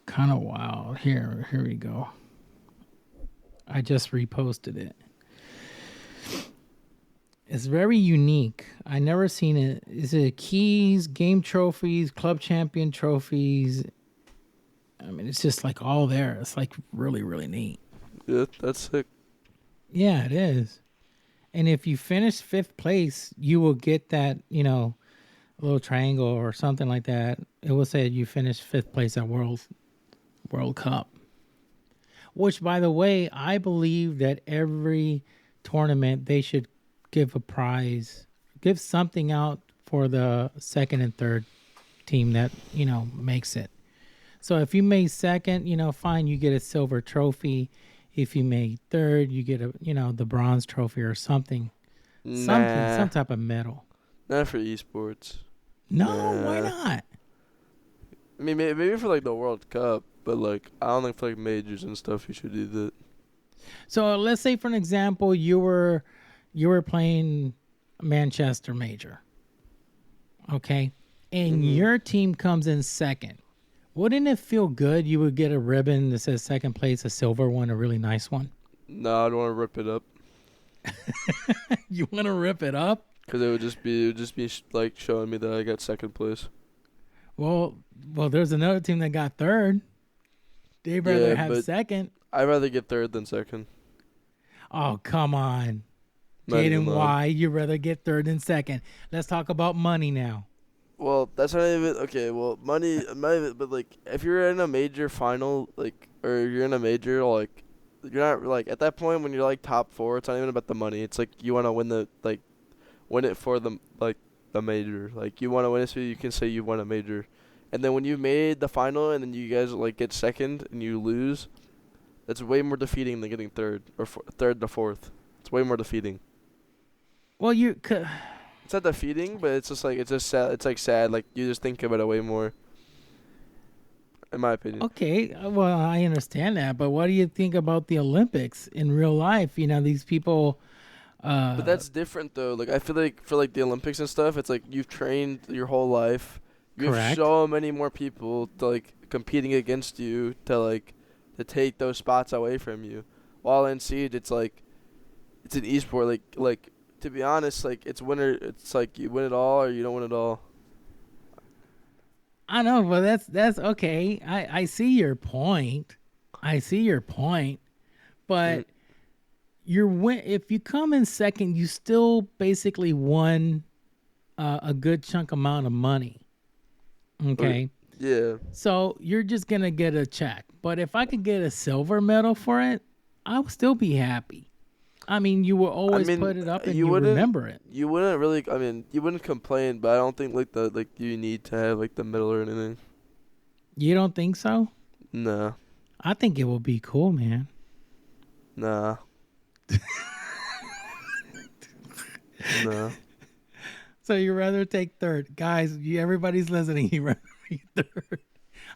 kind of wild. Here we go. I just reposted it. It's very unique. I never seen it. Is it keys, game trophies, club champion trophies? It's just like all there. It's like really, really neat. Yeah, that's sick. Yeah, it is. And if you finish 5th place, you will get that, a little triangle or something like that. It will say you finished 5th place at World Cup. Which, by the way, I believe that every tournament they should give a prize, give something out for the 2nd and 3rd team that, makes it. So if you made second, fine, you get a silver trophy. If you made third, you get the bronze trophy or something. Some type of medal. Not for esports. No, why not? I mean, maybe for like the World Cup, but like I don't think for like majors and stuff you should do that. So let's say, for an example, you were playing Manchester Major, okay, and your team comes in second. Wouldn't it feel good? You would get a ribbon that says second place, a silver one, a really nice one. No, I don't want to rip it up. You want to rip it up? Because it would just be like showing me that I got second place. Well, there's another team that got third. They'd rather have second. I'd rather get third than second. Oh, come on. Jaidan, why? You'd rather get third than second. Let's talk about money now. Well, that's not even... Okay, well, money... But, like, if you're in a major final, like... Or you're in a major, like... You're not, like... At that point, when you're, like, top 4, it's not even about the money. It's, like, you want to win the... Like, win it for the... Like, the major. Like, you want to win it so you can say you won a major. And then when you made the final and then you guys, like, get second and you lose... That's way more defeating than getting third. Or third to fourth. It's way more defeating. Well, it's not defeating, but it's just sad. It's like sad. Like you just think about it way more. In my opinion. Okay, well, I understand that, but what do you think about the Olympics in real life? These people. But that's different though. Like I feel like for like the Olympics and stuff, it's like you've trained your whole life. You have so many more people to like competing against you to take those spots away from you. While in Siege, it's like it's an esport. Like. To be honest, like it's winner. It's like you win it all or you don't win it all. I know, but that's okay. I see your point. But if you come in second, you still basically won a good chunk amount of money. Okay. Yeah. So you're just gonna get a check. But if I could get a silver medal for it, I would still be happy. I mean, you will always put it up and you remember it. You wouldn't really. I mean, you wouldn't complain, but I don't think you need to have like the medal or anything. You don't think so? No. I think it will be cool, man. Nah. No. So you rather take third, guys? Everybody's listening. You rather be third.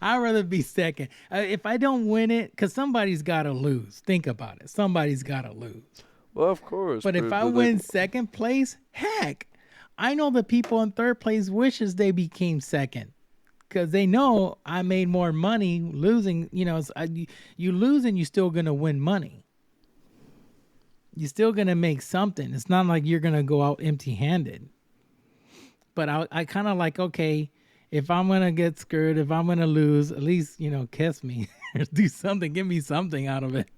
I'd rather be second. If I don't win it, because somebody's got to lose. Think about it. Somebody's got to lose. Well, of course. But if I win second place, heck, I know the people in third place wishes they became second because they know I made more money losing. You lose and you're still going to win money. You're still going to make something. It's not like you're going to go out empty-handed. But I kind of like, okay, if I'm going to get screwed, if I'm going to lose, at least, kiss me. Do something. Give me something out of it.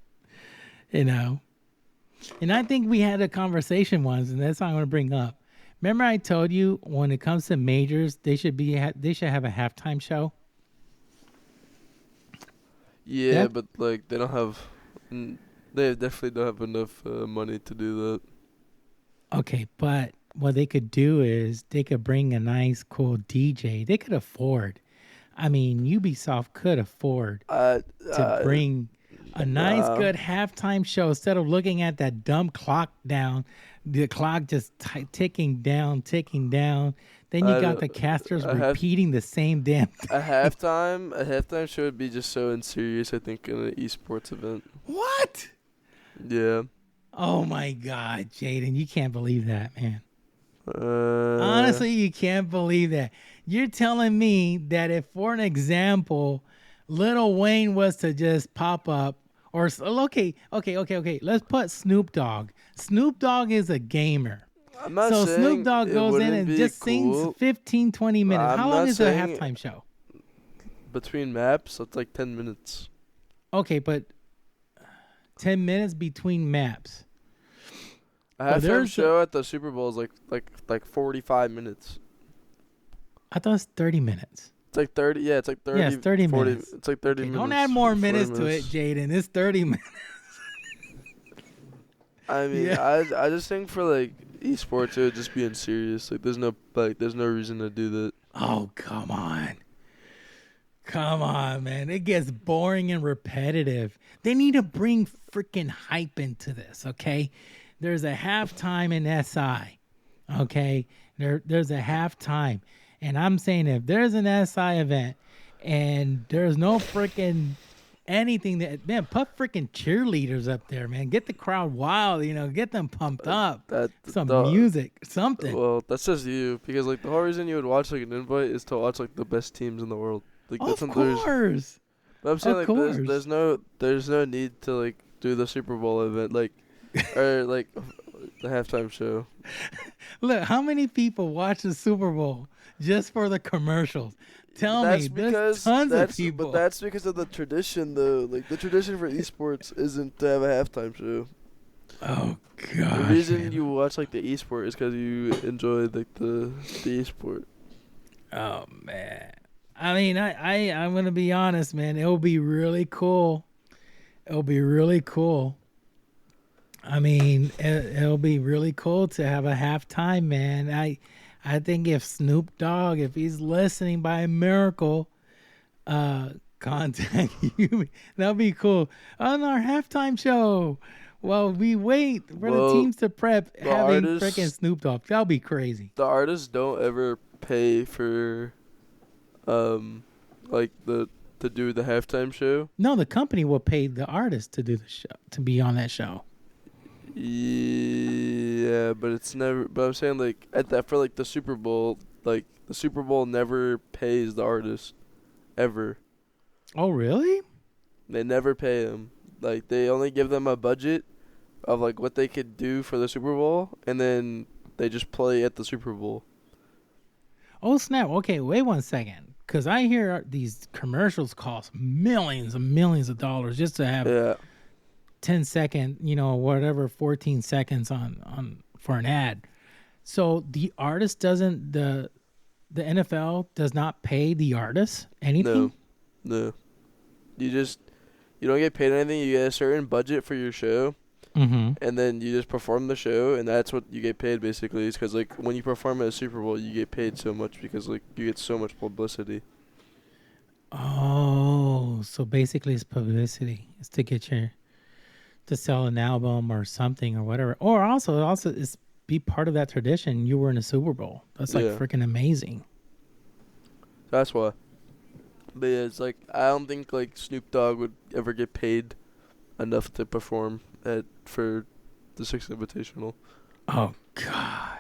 And I think we had a conversation once, and that's what I'm going to bring up. Remember I told you when it comes to majors, they should have a halftime show? Yeah, but like they definitely don't have enough money to do that. Okay, but what they could do is they could bring a nice, cool DJ. They could afford. I mean, Ubisoft could afford to bring a nice, good halftime show instead of looking at that dumb clock down. The clock just ticking down. Then you got the casters repeating the same damn thing. A halftime show would be just so unserious, I think, in an esports event. What? Yeah. Oh, my God, Jaidan. You can't believe that, man. Honestly, you can't believe that. You're telling me that if, for an example, Lil Wayne was to just pop up, or okay. Let's put Snoop Dogg. Snoop Dogg is a gamer. I'm not saying Snoop Dogg goes in and just sings 15, 20 minutes. How long is a halftime show? Between maps, it's like 10 minutes. Okay, but 10 minutes between maps. A halftime show at the Super Bowl is like 45 minutes. I thought it was 30 minutes. It's like 30. Yeah, it's like 30. Yeah, it's 30 40, minutes. It's like 30 minutes. Don't add more minutes to it, Jaidan. It's 30 minutes. I mean, yeah. I just think for like esports, it would just be unserious. Like, there's no reason to do that. Oh, come on. Come on, man. It gets boring and repetitive. They need to bring freaking hype into this, okay? There's a halftime in SI, okay? There's a halftime. And I'm saying if there's an SI event and there's no freaking anything that, man, put freaking cheerleaders up there, man. Get the crowd wild, get them pumped up. Some music, something. Well, that's just you, because like the whole reason you would watch like an invite is to watch like the best teams in the world. Like, of course. But I'm saying like there's no need to like do the Super Bowl event like or like the halftime show. Look, how many people watch the Super Bowl just for the commercials? Tell me, there's tons of people. But that's because of the tradition, though. Like the tradition for esports isn't to have a halftime show. Oh god. The reason you watch like the esport is because you enjoy like the esport. Oh man. I mean, I'm gonna be honest, man. It'll be really cool. It'll be really cool. I mean, it'll be really cool to have a halftime, man. I think if Snoop Dogg, if he's listening by miracle, contact you, that'll be cool. On our halftime show, while we wait for the teams to prep, having freaking Snoop Dogg, that'll be crazy. The artists don't ever pay for like to do the halftime show. No, the company will pay the artist to do the show, to be on that show. Yeah, but it's never. But I'm saying like at that for like the Super Bowl, like the Super Bowl never pays the artist, ever. Oh really? They never pay them. Like they only give them a budget of like what they could do for the Super Bowl, and then they just play at the Super Bowl. Oh snap! Okay, wait 1 second, because I hear these commercials cost millions and millions of dollars just to have 10 second, whatever, 14 seconds on for an ad. So the artist doesn't the NFL does not pay the artist anything. No, you don't get paid anything. You get a certain budget for your show. Mm-hmm. And then you just perform the show, and that's what you get paid basically. Is because like when you perform at a Super Bowl, you get paid so much because like you get so much publicity. Oh, so basically it's publicity. It's to get to sell an album or something or whatever, or also it's be part of that tradition. You were in a Super Bowl. That's like freaking amazing. That's why. But yeah, it's like I don't think like Snoop Dogg would ever get paid enough to perform for the 6th Invitational. Oh God,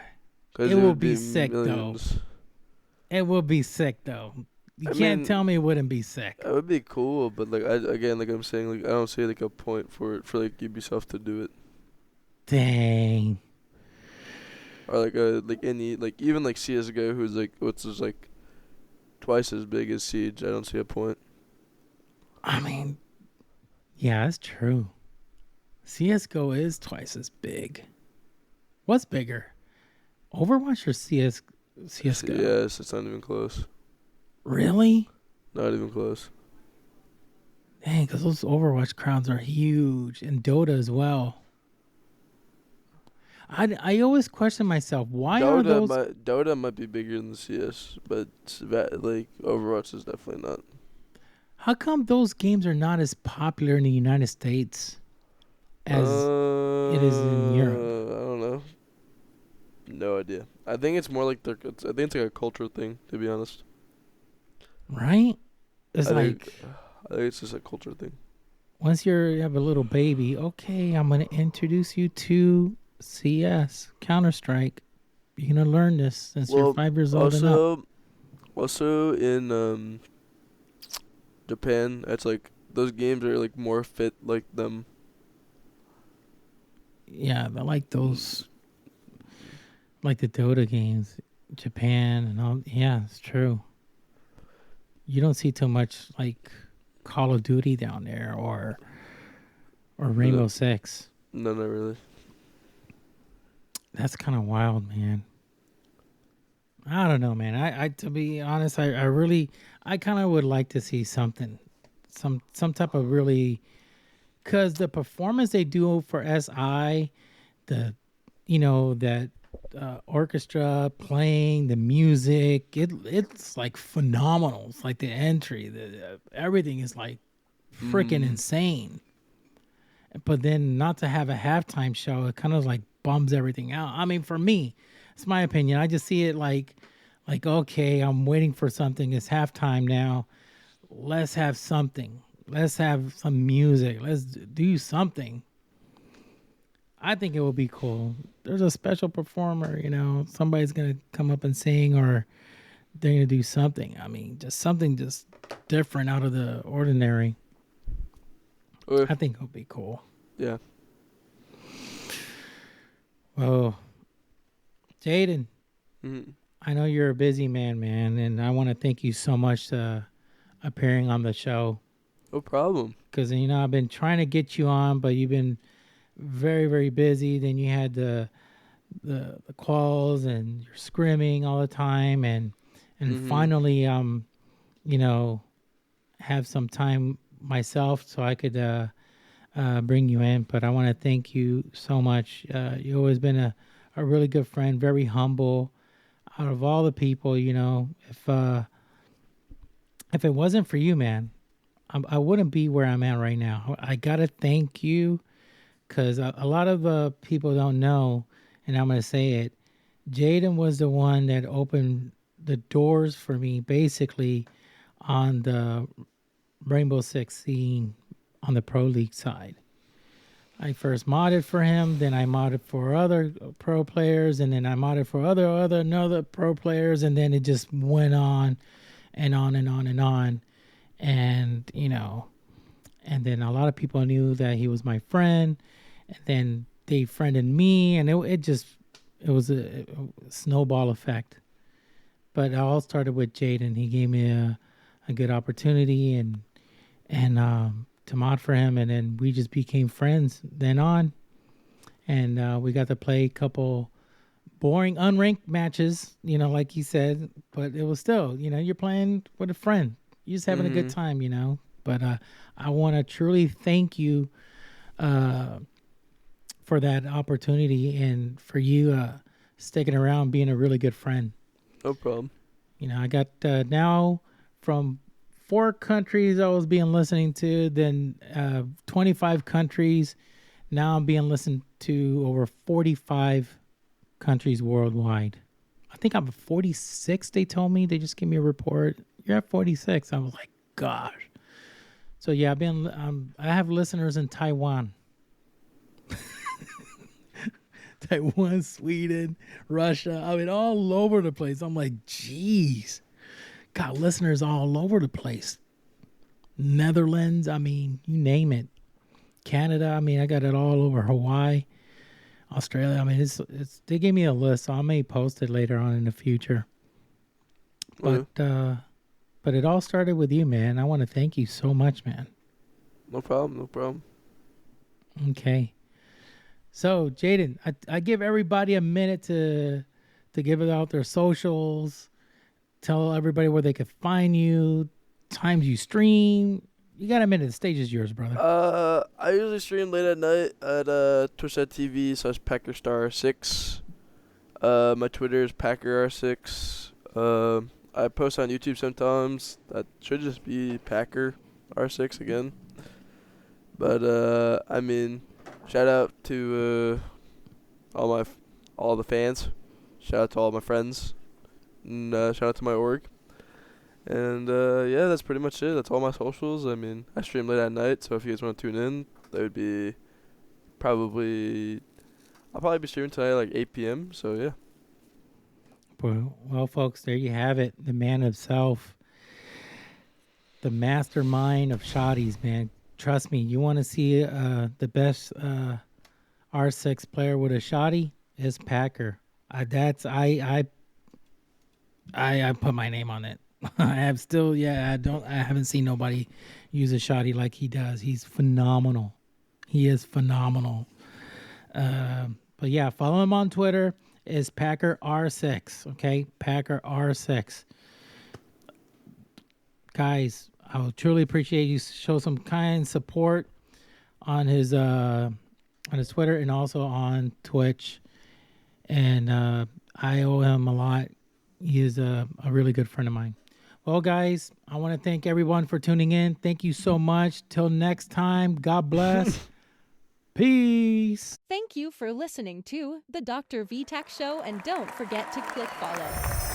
it will be sick millions. Though. It will be sick though. You can't tell me it wouldn't be sick. It would be cool, but like I'm saying, like I don't see like a point for it for like Ubisoft to do it. Dang. Or like any like even like CS:GO, who's like like twice as big as Siege. I don't see a point. I mean, yeah, that's true. CS:GO is twice as big. What's bigger, Overwatch or CS:GO? Yes, it's not even close. Really? Not even close. Dang, because those Overwatch crowds are huge, and Dota as well. I always question myself, why are those... Dota might be bigger than CS, but like Overwatch is definitely not. How come those games are not as popular in the United States as it is in Europe? I don't know. No idea. I think it's more like I think it's like a cultural thing, to be honest. Right? I think it's just a culture thing. Once you have a little baby, okay, I'm going to introduce you to CS, Counter-Strike. You're going to learn this since you're 5 years old and up. Also in Japan, it's like those games are like more fit like them. Yeah, I like those, like the Dota games, Japan and all. Yeah, it's true. You don't see too much like Call of Duty down there or Rainbow Six. No, not really. That's kind of wild, man. I don't know, man. I to be honest, I really kind of would like to see something, some type of really, because the performance they do for SI, that orchestra playing, the music, it's like phenomenal. It's like the entry, everything is like freaking insane. But then not to have a halftime show, it kind of like bums everything out. I mean, for me, it's my opinion. I just see it like okay, I'm waiting for something. It's halftime now. Let's have something. Let's have some music. Let's do something. I think it will be cool. There's a special performer, somebody's going to come up and sing, or they're going to do something. I mean, just something just different out of the ordinary. I think it'll be cool. Yeah. Well, Jaidan, I know you're a busy man, and I want to thank you so much for appearing on the show. No problem. Because, I've been trying to get you on, but you've been very, very busy. Then you had the calls, and you're scrimming all the time, and finally, have some time myself so I could bring you in. But I want to thank you so much. You've always been a really good friend, very humble. Out of all the people, if it wasn't for you, man, I wouldn't be where I'm at right now. I gotta thank you, because a lot of people don't know, and I'm gonna say it. Jaidan was the one that opened the doors for me, basically, on the Rainbow Six scene on the Pro League side. I first modded for him, then I modded for other pro players, and then I modded for another pro players, and then it just went on and on and on and on. And, and then a lot of people knew that he was my friend, and then they friended me, and it was a snowball effect. But it all started with Jaidan. He gave me a good opportunity and to mod for him, and then we just became friends then on, and we got to play a couple boring unranked matches, like he said, but it was still, you're playing with a friend, you're just having a good time, but I want to truly thank you for that opportunity, and for you sticking around, being a really good friend. No problem. I got now from 4 countries I was being listened to, then 25 countries. Now I'm being listened to over 45 countries worldwide. I think I'm at 46, they told me. They just gave me a report. You're at 46. I was like, gosh. So yeah, I have listeners in Taiwan. Taiwan, Sweden, Russia. I mean, all over the place. I'm like, geez. Got listeners all over the place. Netherlands, I mean, you name it. Canada, I mean, I got it all over. Hawaii, Australia. I mean, it's they gave me a list, so I may post it later on in the future. But it all started with you, man. I want to thank you so much, man. No problem. Okay. So, Jaidan, I give everybody a minute to give it out their socials. Tell everybody where they can find you, times you stream. You got a minute. The stage is yours, brother. I usually stream late at night at twitch.tv/PackerStar6. My Twitter is PackerR6. I post on YouTube sometimes. That should just be PackerR6 again. But I mean, shout out to all the fans. Shout out to all my friends. And shout out to my org. And yeah, that's pretty much it. That's all my socials. I mean, I stream late at night, so if you guys want to tune in, that would be I'll probably be streaming tonight like 8 p.m. So yeah. Well, folks, there you have it. The man himself, the mastermind of shotties, man. Trust me, you want to see the best R6 player with a shotty is Packer. I put my name on it. I haven't seen nobody use a shotty like he does. He's phenomenal. He is phenomenal. But yeah, follow him on Twitter. Is Packer R6. Okay, Packer R6. Guys, I would truly appreciate you show some kind support on his Twitter and also on Twitch. and I owe him a lot. He is a really good friend of mine. Well, guys, I want to thank everyone for tuning in. Thank you so much. Till next time, God bless. Peace. Thank you for listening to the Dr. VTach Show, and don't forget to click follow.